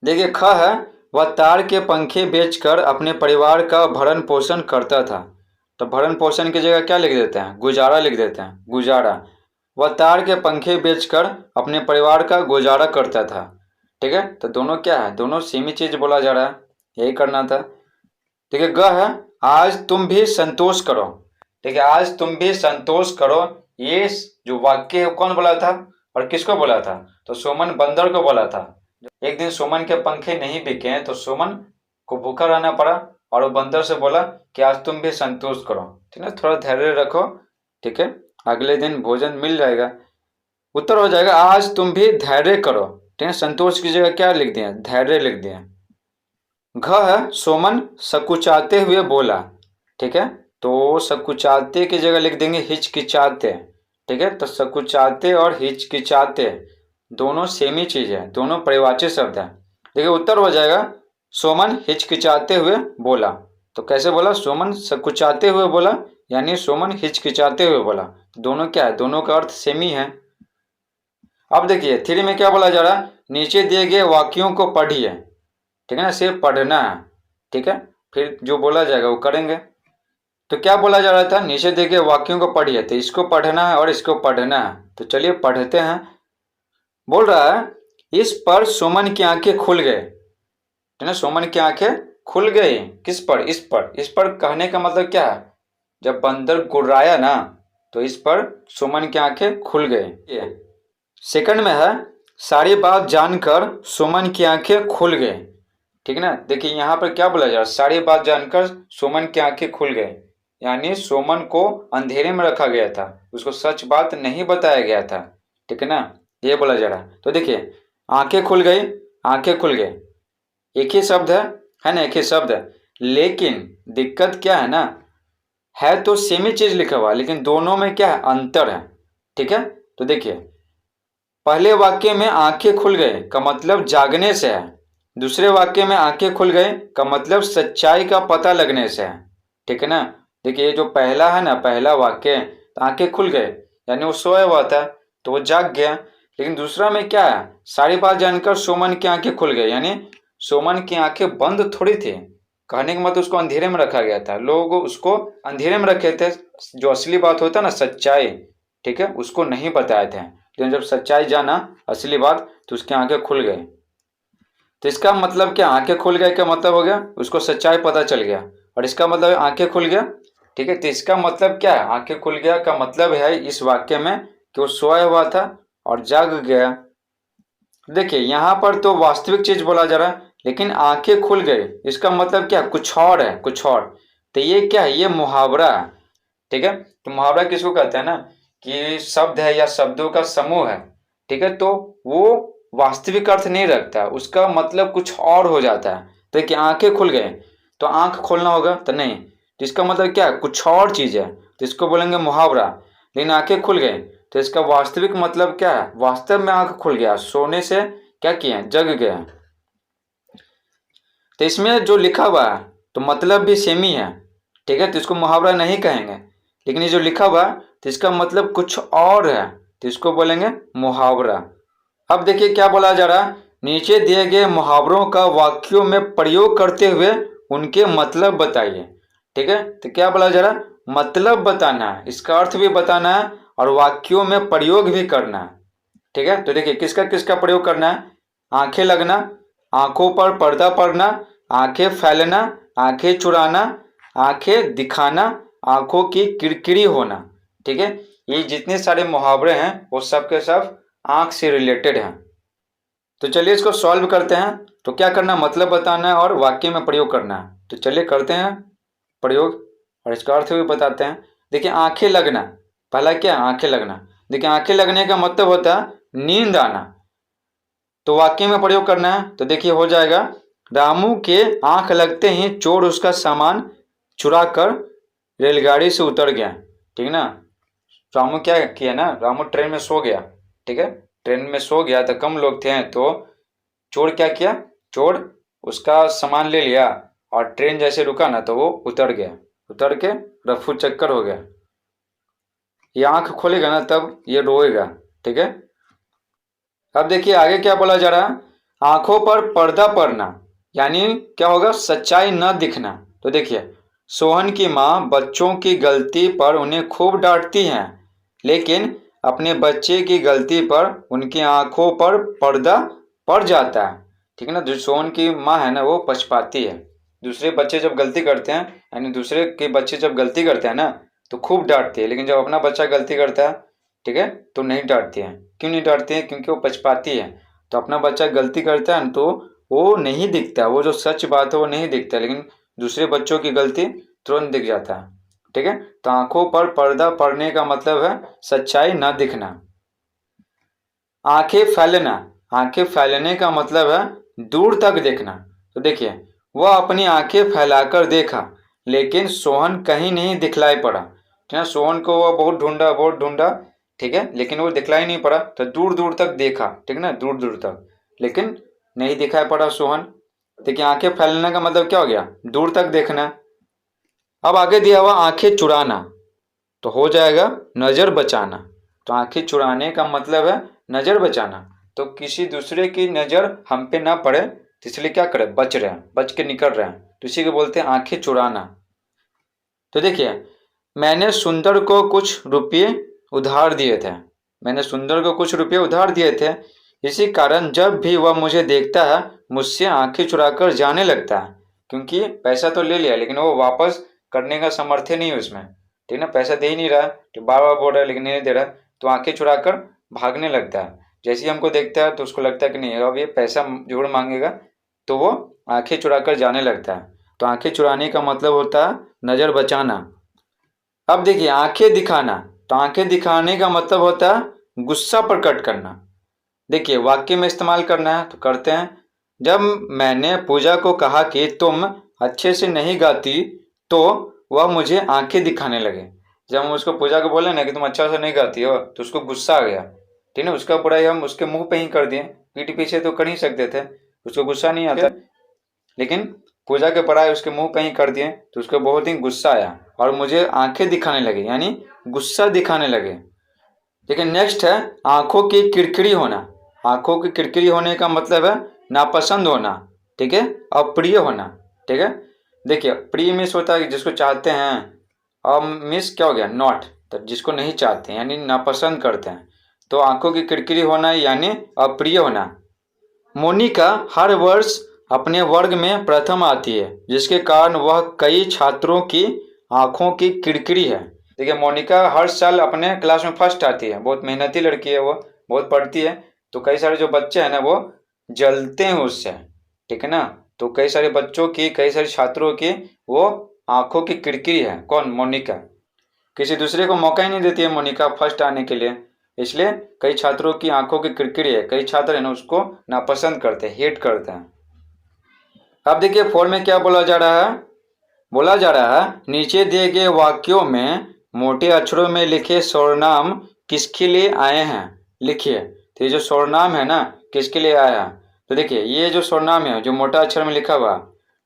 देखिए ख है वह तार के पंखे बेचकर अपने परिवार का भरण पोषण करता था, तो भरण पोषण की जगह क्या लिख देते हैं, गुजारा लिख देते हैं, गुजारा। वह तार के पंखे बेचकर अपने परिवार का गुजारा करता था, ठीक है। तो दोनों क्या है, दोनों सेमी चीज बोला जा रहा है, यही करना था। ठीक है, ग है आज तुम भी संतोष करो, ठीक है, आज तुम भी संतोष करो। ये जो वाक्य है कौन बोला था और किसको बोला था, तो सोमन बंदर को बोला था। एक दिन सोमन के पंखे नहीं बिके तो सोमन को भूखा रहना पड़ा और वो बंदर से बोला कि आज तुम भी संतोष करो, ठीक है, थोड़ा धैर्य रखो, ठीक है, अगले दिन भोजन मिल जाएगा। उत्तर हो जाएगा आज तुम भी धैर्य करो, ठीक है। संतोष की जगह क्या लिख दिए, धैर्य लिख दिए। घ है सोमन सकुचाते हुए बोला, ठीक है, तो सकुचाते की जगह लिख देंगे हिचकिचाते, ठीक है। तो सकुचाते और हिचकिचाते दोनों सेम ही चीज है, दोनों परिवाची शब्द है। देखिए उत्तर हो जाएगा सोमन हिचकिचाते हुए बोला। तो कैसे बोला, सोमन सकुचाते हुए बोला यानी सोमन हिचकिचाते हुए बोला। दोनों क्या है, दोनों का अर्थ सेम ही है। अब देखिए 3 में क्या बोला जा रहा है, नीचे दिए गए वाक्यों को पढ़िए, ठीक है ना, सिर्फ पढ़ना है, ठीक है, फिर जो बोला जाएगा वो करेंगे। तो क्या बोला जा रहा था, नीचे दिए गए वाक्यों को पढ़िए, तो इसको पढ़ना है और इसको पढ़ना है। तो चलिए पढ़ते हैं। बोल रहा है इस पर सुमन की आंखें खुल गए, है ना, सुमन की आंखें खुल गई। किस पर, इस पर। इस पर कहने का मतलब क्या है, जब बंदर गुर्राया ना तो इस पर सुमन की आंखें खुल गई। सेकंड में है सारी बात जानकर सुमन की आंखें खुल गई, ठीक है ना। देखिए यहाँ पर क्या बोला जा रहा है, सारी बात जानकर सुमन की आंखें खुल गई, यानी सुमन को अंधेरे में रखा गया था, उसको सच बात नहीं बताया गया था, ठीक है ना, ये बोला जा रहा है। तो देखिए आंखें खुल गई, आंखें खुल गई एक ही शब्द है ना, एक ही शब्द है। लेकिन दिक्कत क्या है ना, है तो सेम ही चीज लिखा हुआ लेकिन दोनों में क्या है, अंतर है, ठीक है। तो देखिए पहले वाक्य में आंखें खुल गए का मतलब जागने से है, दूसरे वाक्य में आंखें खुल गए का मतलब सच्चाई का पता लगने से है, ठीक है ना। देखिए जो पहला है ना, पहला वाक्य, तो आंखें खुल गए यानी वो सोया हुआ था तो वो जाग गया। लेकिन दूसरा में क्या है, सारी बात जानकर सोमन की आंखें खुल गई, यानी सोमन की आंखें बंद थोड़ी थी, कहने का मतलब उसको अंधेरे में रखा गया था, लोग उसको अंधेरे में रखे थे, जो असली बात होता है ना सच्चाई, ठीक है, उसको नहीं बताए थे। लेकिन जब सच्चाई जाना, असली बात, तो उसकी आंखें खुल गई। तो इसका मतलब क्या, आंखें खुल गए का मतलब हो गया उसको सच्चाई पता चल गया, और इसका मतलब आंखें खुल गया, ठीक है। तो इसका मतलब क्या है, आंखें खुल गया का मतलब है इस वाक्य में कि वो सोया हुआ था और जाग गया। देखिए यहाँ पर तो वास्तविक चीज बोला जा रहा है, लेकिन आंखें खुल गई इसका मतलब क्या, कुछ और है, कुछ और। तो ये क्या है, ये मुहावरा है, ठीक है। तो मुहावरा किसको कहते हैं ना, कि शब्द है या शब्दों का समूह है, ठीक है, तो वो वास्तविक अर्थ नहीं रखता, उसका मतलब कुछ और हो जाता है। तो देखिए आंखें खुल गए तो आंख खोलना होगा तो नहीं, तो इसका मतलब क्या है, कुछ और चीज है, तो इसको बोलेंगे मुहावरा। लेकिन आंखें खुल गए तो इसका वास्तविक मतलब क्या है, वास्तव में आंख खुल गया, सोने से क्या किया, जग गया। तो इसमें जो लिखा हुआ है तो मतलब भी सेम ही है, ठीक है, तो इसको मुहावरा नहीं कहेंगे। लेकिन ये जो लिखा हुआ है तो इसका मतलब कुछ और है, तो इसको बोलेंगे मुहावरा। अब देखिए क्या बोला जा रहा है, नीचे दिए गए मुहावरों का वाक्यों में प्रयोग करते हुए उनके मतलब बताइए, ठीक है। तो क्या बोला जा रहा है, मतलब बताना है, इसका अर्थ भी बताना है और वाक्यों में प्रयोग भी करना है, ठीक है। तो देखिए किसका किसका प्रयोग करना है, आंखें लगना, आंखों पर पर्दा पड़ना, आंखें फैलना, आंखें चुराना, आंखें दिखाना, आंखों की किरकिरी होना, ठीक है। ये जितने सारे मुहावरे हैं वो सब के सब आंख से रिलेटेड हैं। तो चलिए इसको सॉल्व करते हैं। तो क्या करना, मतलब बताना है और वाक्य में प्रयोग करना है। तो चलिए करते हैं प्रयोग और इसका अर्थ भी बताते हैं। देखिए आंखें लगना, पहला क्या, आंखें लगना। देखिए आंखें लगने का मतलब होता है नींद आना, तो वाक्य में प्रयोग करना है। तो देखिए हो जाएगा, रामू के आंख लगते ही चोर उसका सामान चुरा कर रेलगाड़ी से उतर गया, ठीक है ना। रामू क्या किया ना, रामू ट्रेन में सो गया, ठीक है, ट्रेन में सो गया तो कम लोग थे, तो चोर क्या किया, चोर उसका सामान ले लिया और ट्रेन जैसे रुका ना तो वो उतर गया, उतर के रफू चक्कर हो गया। ये आंख खोलेगा ना तब ये रोएगा, ठीक है। अब देखिए आगे क्या बोला जा रहा है, आंखों पर पर्दा पड़ना, यानी क्या होगा, सच्चाई न दिखना। तो देखिए सोहन की माँ बच्चों की गलती पर उन्हें खूब डांटती हैं, लेकिन अपने बच्चे की गलती पर उनकी आंखों पर पर्दा पड़ जाता है, ठीक है ना। जो सोहन की माँ है ना वो पछताती है, दूसरे बच्चे जब गलती करते हैं, यानी दूसरे के बच्चे जब गलती करते हैं ना तो खूब डांटती है, लेकिन जब अपना बच्चा गलती करता है, ठीक है, तो नहीं डांटती है। क्यों नहीं डांटती है, क्योंकि वो पछताती है। तो अपना बच्चा गलती करता है तो वो नहीं दिखता, वो जो सच बात है वो नहीं दिखता, लेकिन दूसरे बच्चों की गलती तुरंत दिख जाता है, ठीक है। तो आंखों पर पर्दा पड़ने का मतलब है सच्चाई न दिखना। आंखें फैलना, आंखें फैलाने का मतलब है दूर तक देखना। तो देखिए, वह अपनी आंखें फैलाकर देखा, लेकिन सोहन कहीं नहीं दिखलाई पड़ा। ठीक है, सोहन को वह बहुत ढूंढा, ठीक है, लेकिन वो दिखलाई नहीं पड़ा। तो दूर दूर तक देखा, ठीक है ना, दूर दूर तक, लेकिन नहीं दिखाई पड़ा सोहन। देखिए, आंखें फैलाने का मतलब क्या हो गया, दूर तक देखना। अब आगे दिया हुआ आंखें चुराना, तो हो जाएगा नजर बचाना। तो आंखें चुराने का मतलब है नजर बचाना। तो किसी दूसरे की नजर हम पे ना पड़े, तो इसलिए क्या करें, बच रहे हैं, बच के निकल रहे हैं, तो इसी को बोलते हैं आंखें चुराना। तो देखिए, मैंने सुंदर को कुछ रुपये उधार दिए थे। मैंने सुंदर को कुछ रुपये उधार दिए थे, इसी कारण जब भी वह मुझे देखता है मुझसे आंखें चुराकर जाने लगता है। क्योंकि पैसा तो ले लिया, लेकिन वो वापस करने का सामर्थ्य नहीं है उसमें, ठीक ना, पैसा दे ही नहीं रहा, तो बार बार बोल रहा है लेकिन नहीं दे रहा, तो आंखें चुराकर भागने लगता है। जैसे ही हमको देखता है तो उसको लगता है कि नहीं, अब ये पैसा जरूर मांगेगा, तो वो आंखें चुराकर जाने लगता है। तो आंखें चुराने का मतलब होता है नजर बचाना। अब देखिए, आंखें दिखाना, तो आंखें दिखाने का मतलब होता है गुस्सा प्रकट करना। देखिए, वाक्य में इस्तेमाल करना है, तो करते हैं। जब मैंने पूजा को कहा कि तुम अच्छे से नहीं गाती, तो वह मुझे आंखें दिखाने लगे। जब हम उसको पूजा को बोले ना कि तुम अच्छा से नहीं गाती हो, तो उसको गुस्सा आ गया, ठीक है। उसका बुराई हम उसके मुंह पे ही कर दिए, पीठ पीछे तो कर ही सकते थे, उसको गुस्सा नहीं आता, लेकिन पूजा के बड़ाई उसके मुंह पे ही कर दिए, तो उसको बहुत ही गुस्सा आया और मुझे आंखें दिखाने लगे, यानी गुस्सा दिखाने लगे। देखिए, नेक्स्ट है आंखों की किरकिरी होना। आंखों की किरकिरी होने का मतलब है नापसंद होना, ठीक है, अप्रिय होना, ठीक है। देखिए, प्रिय मिस होता है जिसको चाहते हैं, और मिस क्या हो गया, नॉट, तो जिसको नहीं चाहते हैं यानी नापसंद करते हैं। तो आंखों की किरकिरी होना यानी अप्रिय होना। मोनिका हर वर्ष अपने वर्ग में प्रथम आती है, जिसके कारण वह कई छात्रों की आंखों की किरकिरी है। देखिए, मोनिका हर साल अपने क्लास में फर्स्ट आती है, बहुत मेहनती लड़की है, वो बहुत पढ़ती है, तो कई सारे जो बच्चे हैं ना वो जलते हैं उससे, ठीक है ना। तो कई सारे बच्चों की, कई सारे छात्रों की वो आंखों की किरकिरी है। कौन, मोनिका। किसी दूसरे को मौका ही नहीं देती है मोनिका फर्स्ट आने के लिए, इसलिए कई छात्रों की आंखों की किरकिरी है। कई छात्र है ना उसको नापसंद करते हैं, हेट करते हैं। अब देखिए, फोर में क्या बोला जा रहा है, बोला जा रहा है नीचे दिए गए वाक्यों में मोटे अक्षरों में लिखे सर्वनाम किसके लिए आए हैं, लिखिए। तो ये जो सर्वनाम है ना, किसके लिए आया है, तो देखिए ये जो सर्वनाम है जो मोटा अक्षर में लिखा हुआ,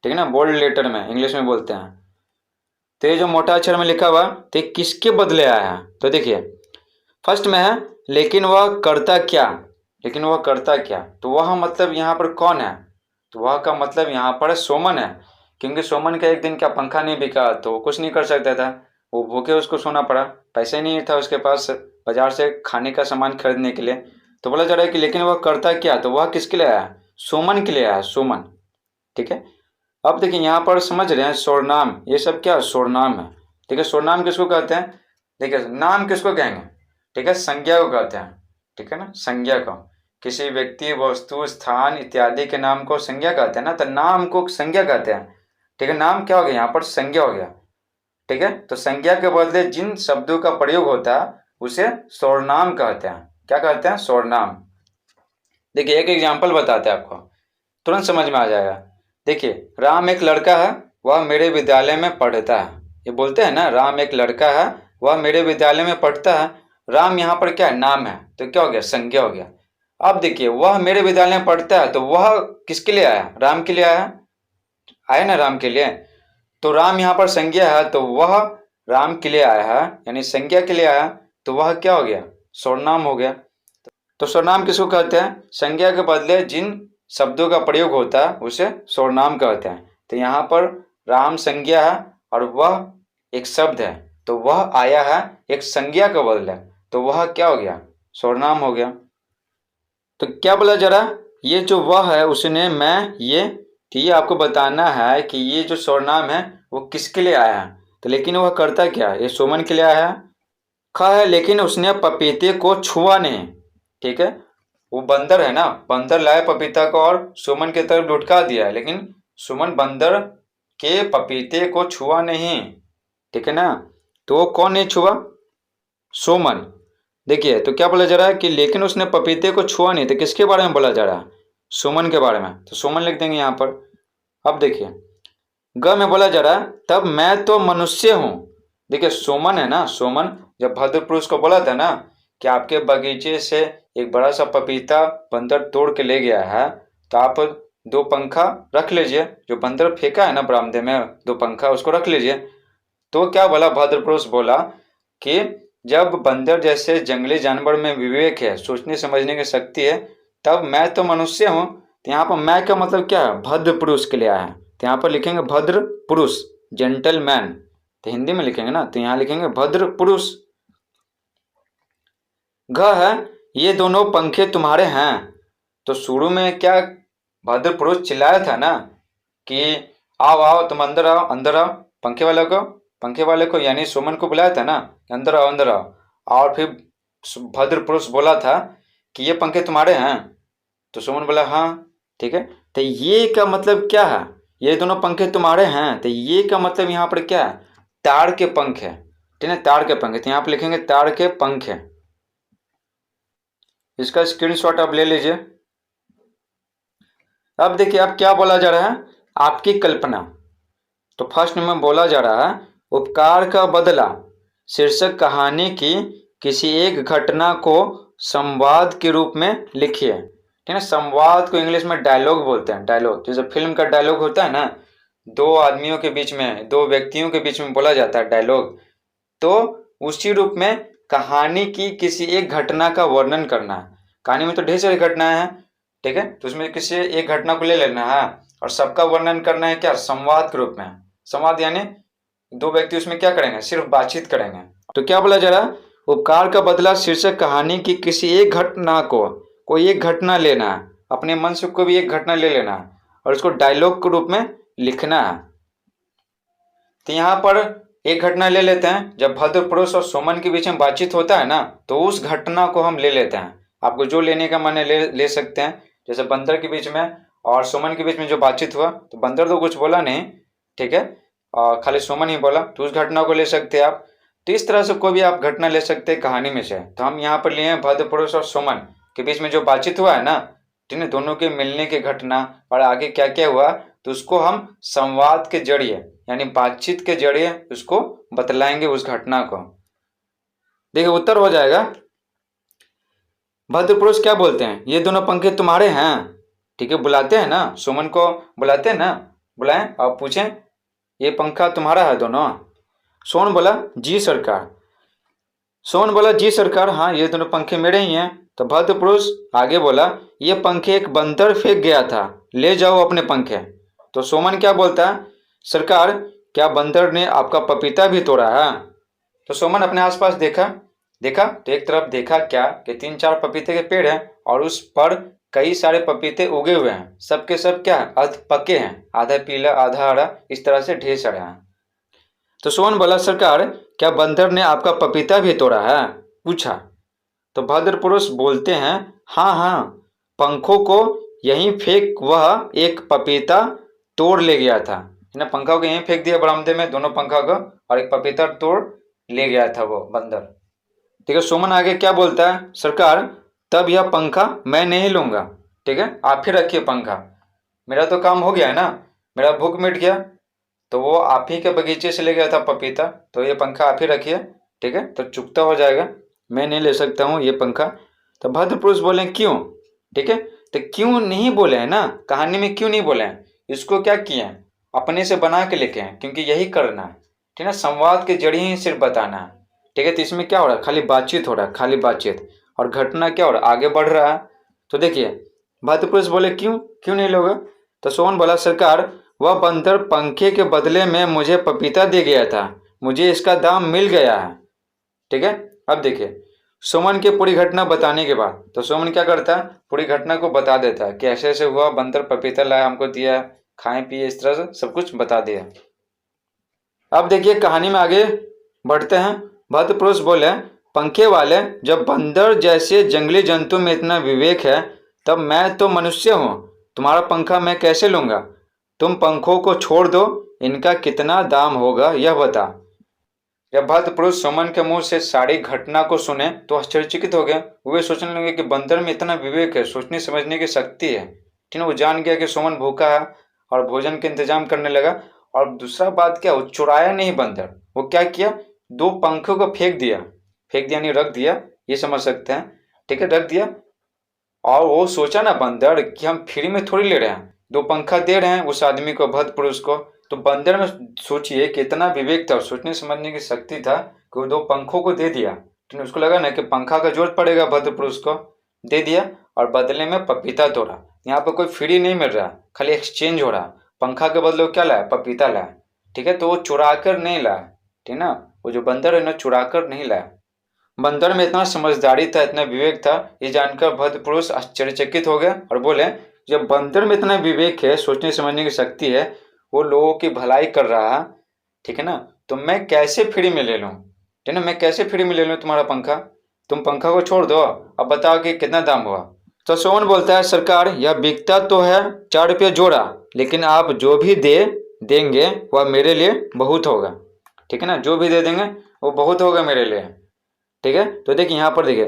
ठीक है ना, बोल्ड लेटर में इंग्लिश में बोलते हैं, तो ये जो मोटा अक्षर में लिखा हुआ तो ये किसके बदले आया है। तो देखिए, फर्स्ट में है लेकिन वह करता क्या, लेकिन वह करता क्या, तो वह मतलब यहाँ पर कौन है, तो वह का मतलब यहाँ पर सोमन है। क्योंकि सोमन का एक दिन क्या पंखा नहीं बिका, तो वो कुछ नहीं कर सकता था, वो भूखे उसको सोना पड़ा, पैसे नहीं था उसके पास बाजार से खाने का सामान खरीदने के लिए। तो बोला जा रहा है कि लेकिन वह करता क्या, तो वह किसके लिए आया, सोमन के लिए आया, सोमन, ठीक है। अब देखिए, यहाँ पर समझ रहे हैं सर्वनाम, ये सब क्या सर्वनाम है, ठीक है। सर्वनाम किसको कहते हैं, देखिए नाम किसको कहेंगे, ठीक है, संज्ञा को कहते हैं, ठीक है ना, संज्ञा को। किसी व्यक्ति, वस्तु, स्थान इत्यादि के नाम को संज्ञा कहते हैं ना, तो नाम को संज्ञा कहते हैं, ठीक है। नाम क्या हो गया, यहाँ पर संज्ञा हो गया, ठीक है। तो संज्ञा के बदले जिन शब्दों का प्रयोग होता है उसे सर्वनाम कहते हैं। क्या कहते हैं, सर्वनाम। देखिए, एक एग्जाम्पल बताते हैं आपको, तुरंत समझ में आ जाएगा। देखिए, राम एक लड़का है, वह मेरे विद्यालय में पढ़ता है। ये बोलते हैं ना, राम एक लड़का है, वह मेरे विद्यालय में पढ़ता है। राम यहाँ पर क्या है, नाम है, तो क्या हो गया, संज्ञा हो गया। अब देखिए, वह मेरे विद्यालय में पढ़ता है, तो वह किसके लिए आया, राम के लिए आया, आया ना, राम के लिए। तो राम यहाँ पर संज्ञा है, तो वह राम के लिए आया है, यानी संज्ञा के लिए आया, तो वह क्या हो गया, सर्वनाम हो गया। तो सर्वनाम किसको कहते हैं, संज्ञा के बदले जिन शब्दों का प्रयोग होता है उसे सर्वनाम कहते हैं। तो यहाँ पर राम संज्ञा है और वह एक शब्द है, तो वह आया है एक संज्ञा का बदले, तो वह क्या हो गया, सर्वनाम हो गया। तो क्या बोला जरा, ये जो वह है उसने, मैं, ये, तो ये आपको बताना है कि ये जो सर्वनाम है वो किसके लिए आया है। तो लेकिन वह करता क्या है, ये सोमन के लिए आया है। खा है लेकिन उसने पपीते को छुआ नहीं, ठीक है। वो बंदर है ना, बंदर लाया पपीता को और सुमन की तरफ लुढ़का दिया, लेकिन सुमन बंदर के पपीते को छुआ नहीं, ठीक है ना। तो वो कौन नहीं छुआ, सोमन। देखिए तो क्या बोला जा रहा है कि लेकिन उसने पपीते को छुआ नहीं, तो किसके बारे में बोला जा रहा है? सुमन के बारे में, तो सुमन लिख देंगे यहाँ पर। अब देखिए ग में बोला जा रहा है तब मैं तो मनुष्य हूँ। देखिए सुमन है ना, सुमन जब भद्र पुरुष को बोला था ना कि आपके बगीचे से एक बड़ा सा पपीता बंदर तोड़ के ले गया है, तो आप 2 पंखा रख लीजिए। जो बंदर फेंका है ना बरामदे में 2 पंखा, उसको रख लीजिए। तो क्या बोला भद्र पुरुष? बोला कि जब बंदर जैसे जंगली जानवर में विवेक है, सोचने समझने की शक्ति है, तब मैं तो मनुष्य हूँ। तो यहाँ पर मैं का मतलब क्या है? भद्र पुरुष के लिए आया है। तो यहाँ पर लिखेंगे भद्र पुरुष, जेंटलमैन। तो हिंदी में लिखेंगे ना, तो यहाँ लिखेंगे भद्र पुरुष। घ है ये दोनों पंखे तुम्हारे हैं। तो शुरू में क्या भद्र पुरुष चिल्लाया था ना कि आओ आओ तुम अंदर आओ अंदर आओ, पंखे वाले को यानी सुमन को बुलाया था ना, अंदर आओ अंदर आओ। और फिर भद्र पुरुष बोला था कि ये पंखे तुम्हारे हैं। तो सुमन बोला हाँ ठीक है। तो ये का मतलब क्या है? ये दोनों पंखे तुम्हारे हैं, तो ये का मतलब यहाँ पर क्या है? ताड़ के पंख है, ठीक है, ताड़ के पंख। तो यहाँ पर लिखेंगे ताड़ के पंख है। इसका स्क्रीनशॉट आप ले लीजिए। अब देखिए अब क्या बोला जा रहा है? आपकी कल्पना। तो फर्स्ट में बोला जा रहा है उपकार का बदला शीर्षक कहानी की किसी एक घटना को संवाद के रूप में लिखिए। ठीक है, संवाद को इंग्लिश में डायलॉग बोलते हैं। डायलॉग जैसे फिल्म का डायलॉग होता है ना, 2 आदमियों के बीच में, 2 व्यक्तियों के बीच में बोला जाता है डायलॉग। तो उसी रूप में कहानी की किसी एक घटना का वर्णन करना है। कहानी में तो ढेर सारी घटनाएं हैं, ठीक है, तो उसमें किसी एक घटना को ले लेना है और सबका वर्णन करना है क्या? संवाद के रूप में। संवाद यानी 2 व्यक्ति उसमें क्या करेंगे? सिर्फ बातचीत करेंगे। तो क्या बोला जा रहा है? उपकार का बदला शीर्षक कहानी की किसी एक घटना को, कोई एक घटना लेना है, अपने मन से कोई भी एक घटना ले लेना है और उसको डायलॉग के रूप में लिखना है। तो यहाँ पर एक घटना ले लेते हैं। जब भद्र पुरुष और सुमन के बीच में बातचीत होता है ना, तो उस घटना को हम ले लेते हैं। आपको जो लेने का मन है ले सकते हैं। जैसे बंदर के बीच में और सुमन के बीच में जो बातचीत हुआ, तो बंदर तो कुछ बोला नहीं, ठीक है, और खाली सुमन ही बोला, तो उस घटना को ले सकते हैं आप। तो इस तरह से कोई भी आप घटना ले सकते हैं कहानी में से। तो हम यहाँ पर लिए हैं भद्र पुरुष और सुमन के बीच में जो बातचीत हुआ है ना, ठीक है, दोनों के मिलने की घटना और आगे क्या क्या हुआ, तो उसको हम संवाद के जरिए यानी बातचीत के जरिए उसको बतलाएंगे उस घटना को। देखिए उत्तर हो जाएगा। भद्र पुरुष क्या बोलते हैं? ये दोनों पंखे तुम्हारे हैं। ठीक है, बुलाते हैं ना, सुमन को बुलाते हैं ना, बुलाएं और पूछें ये पंखा तुम्हारा है दोनों? सोन बोला जी सरकार। सोन बोला जी सरकार, हाँ ये दोनों पंखे मेरे ही हैं। तो भद्र पुरुष आगे बोला ये पंखे एक बंदर फेंक गया था, ले जाओ अपने पंखे। तो सोमन क्या बोलता है? सरकार क्या बंदर ने आपका पपीता भी तोड़ा है? तो सोमन अपने आसपास देखा तो एक तरफ देखा क्या कि 3-4 पपीते के पेड़ हैं और उस पर कई सारे पपीते उगे हुए हैं। सबके सब क्या है? अर्ध पके हैं, आधा पीला आधा हरा, इस तरह से ढेर सारे हैं। तो सोमन बोला सरकार क्या बंदर ने आपका पपीता भी तोड़ा है? पूछा। तो भद्र पुरुष बोलते हैं हाँ हाँ, पंखों को यहीं फेंक वह एक पपीता तोड़ ले गया था। ना पंखा को यहीं फेंक दिया बरामदे में, दोनों पंखा को, और एक पपीता तोड़ ले गया था वो बंदर। ठीक है, सोमन आगे क्या बोलता है? सरकार तब यह पंखा मैं नहीं लूंगा, ठीक है, आप ही रखिए पंखा, मेरा तो काम हो गया है ना, मेरा भूख मिट गया। तो वो आप ही के बगीचे से ले गया था पपीता, तो ये पंखा आप ही रखिए, ठीक है, तो चुकता हो जाएगा, मैं नहीं ले सकता हूँ ये पंखा। तो भद्र पुरुष बोले क्यों? ठीक है, तो क्यों नहीं बोले हैं ना, कहानी में क्यों नहीं बोले हैं? इसको क्या किए हैं? अपने से बना के लेके हैं, क्योंकि यही करना है, ठीक है, संवाद के जरिए ही सिर्फ बताना है। ठीक है, तो इसमें क्या हो रहा है? खाली बातचीत हो रहा है, खाली बातचीत, और घटना क्या हो रहा है? आगे बढ़ रहा है। तो देखिए भद्र पुरुष बोले क्यों नहीं लोगे? तो सोहन बोला सरकार वह बंदर पंखे के बदले में मुझे पपीता दे गया था, मुझे इसका दाम मिल गया है। ठीक है, अब देखिए सुमन की पूरी घटना बताने के बाद तो सुमन क्या करता है? पूरी घटना को बता देता है कि ऐसे ऐसे हुआ, बंदर पपीता लाया, हमको दिया, खाए पिए, इस तरह से सब कुछ बता दिया। अब देखिए कहानी में आगे बढ़ते हैं। भद्र पुरुष बोले पंखे वाले जब बंदर जैसे जंगली जंतु में इतना विवेक है, तब मैं तो मनुष्य हूँ, तुम्हारा पंखा मैं कैसे लूँगा? तुम पंखों को छोड़ दो, इनका कितना दाम होगा यह बता। जब भद्र पुरुष सुमन के मुंह से सारी घटना को सुने तो आश्चर्यचकित हो गए। वे सोचने लगे कि बंदर में इतना विवेक है, सोचने समझने की शक्ति है। ठीक है, वो जान गया कि सुमन भूखा है और भोजन का इंतजाम करने लगा। और दूसरा बात क्या, वो चुराया नहीं बंदर, वो क्या किया, 2 पंखों को फेंक दिया यानी रख दिया, ये समझ सकते हैं। ठीक है, रख दिया। और वो सोचा ना बंदर कि हम फ्री में थोड़ी ले रहे हैं, 2 पंखा दे रहे हैं उस आदमी को, भद्र पुरुष को। तो बंदर में सोचिए कितना विवेक था और सोचने समझने की शक्ति था कि वो 2 पंखों को दे दिया। तो उसको लगा ना कि पंखा का जरूरत पड़ेगा, भद्र पुरुष को दे दिया और बदले में पपीता तोड़ा। यहाँ पर कोई फ्री नहीं मिल रहा, खाली एक्सचेंज हो रहा। पंखा के बदले क्या लाया, पपीता लाया। ठीक है, तो वो चुरा कर नहीं लाया। ठीक ना, वो जो बंदर है ना चुरा कर नहीं लाया। बंदर में इतना समझदारी था, इतना विवेक था, ये जानकर भद्र पुरुष आश्चर्यचकित हो गया और बोले, जब बंदर में इतना विवेक है, सोचने समझने की शक्ति है, वो लोगों की भलाई कर रहा है, ठीक है ना, तो मैं कैसे फ्री में ले लूँ। ठीक है ना, मैं कैसे फ्री में ले लूँ तुम्हारा पंखा। तुम पंखा को छोड़ दो, अब बताओ कि कितना दाम हुआ। तो सोमन बोलता है, सरकार यह बिकता तो है 4 रुपये जोड़ा, लेकिन आप जो भी देंगे वह मेरे लिए बहुत होगा। ठीक है ना, जो भी दे देंगे वो बहुत होगा मेरे लिए। ठीक है, तो देखिए यहाँ पर देखिए,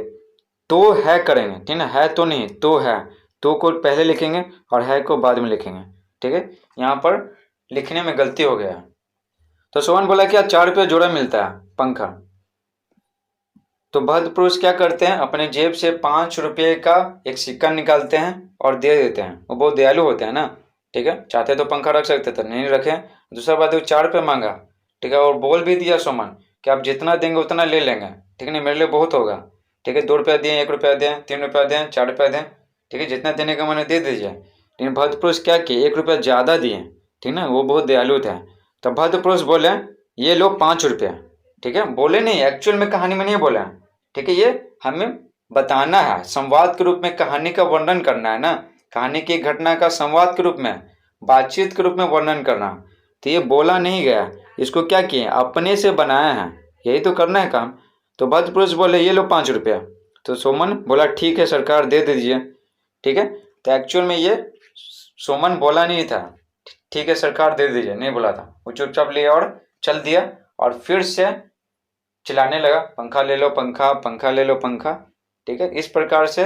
तो है करेंगे, ठीक है, है तो नहीं, तो है, तो को पहले लिखेंगे और है को बाद में लिखेंगे। ठीक है, यहाँ पर लिखने में गलती हो गया। तो सोहन बोला कि 4 रुपये जोड़ा मिलता है पंखा। तो भद्र पुरुष क्या करते हैं, अपने जेब से 5 रुपये का एक सिक्का निकालते हैं और दे देते हैं। वो बहुत दयालु होते हैं ना। ठीक है, चाहते तो पंखा रख सकते थे, नहीं रखे। दूसरा बात है 4 रुपये मांगा। ठीक है, और बोल भी दिया सोमन कि आप जितना देंगे उतना ले लेंगे। ठीक है, नहीं मेरे लिए बहुत होगा। ठीक है, 2 रुपया दें, 1 रुपया दें, 3 रुपया दें, 4 रुपया दें। ठीक है, जितना देने का मैंने दे दीजिए। लेकिन भद्र पुरुष क्या किए, 1 रुपया ज़्यादा दिए। ठीक ना, वो बहुत दयालु थे। तब भद्र पुरुष बोले, ये लो 5 रुपया। ठीक है, बोले नहीं, एक्चुअल में कहानी में नहीं बोला। ठीक है, ये हमें बताना है, संवाद के रूप में कहानी का वर्णन करना है ना, कहानी की घटना का संवाद के रूप में, बातचीत के रूप में वर्णन करना। तो ये बोला नहीं गया, इसको क्या किए, अपने से बनाया है, यही तो करना है काम। तो भद्र पुरुष बोले, ये लो 5 रुपया। तो सोमन बोला, ठीक है सरकार, दे दीजिए। ठीक है, तो एक्चुअल में ये सोमन बोला नहीं था, ठीक है सरकार दे दीजिए, नहीं बोला था। वो चुपचाप लिया और चल दिया और फिर से चिल्लाने लगा, पंखा ले लो पंखा, पंखा ले लो पंखा। ठीक है, इस प्रकार से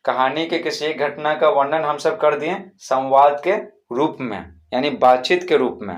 कहानी के किसी एक घटना का वर्णन हम सब कर दिए संवाद के रूप में, यानी बातचीत के रूप में।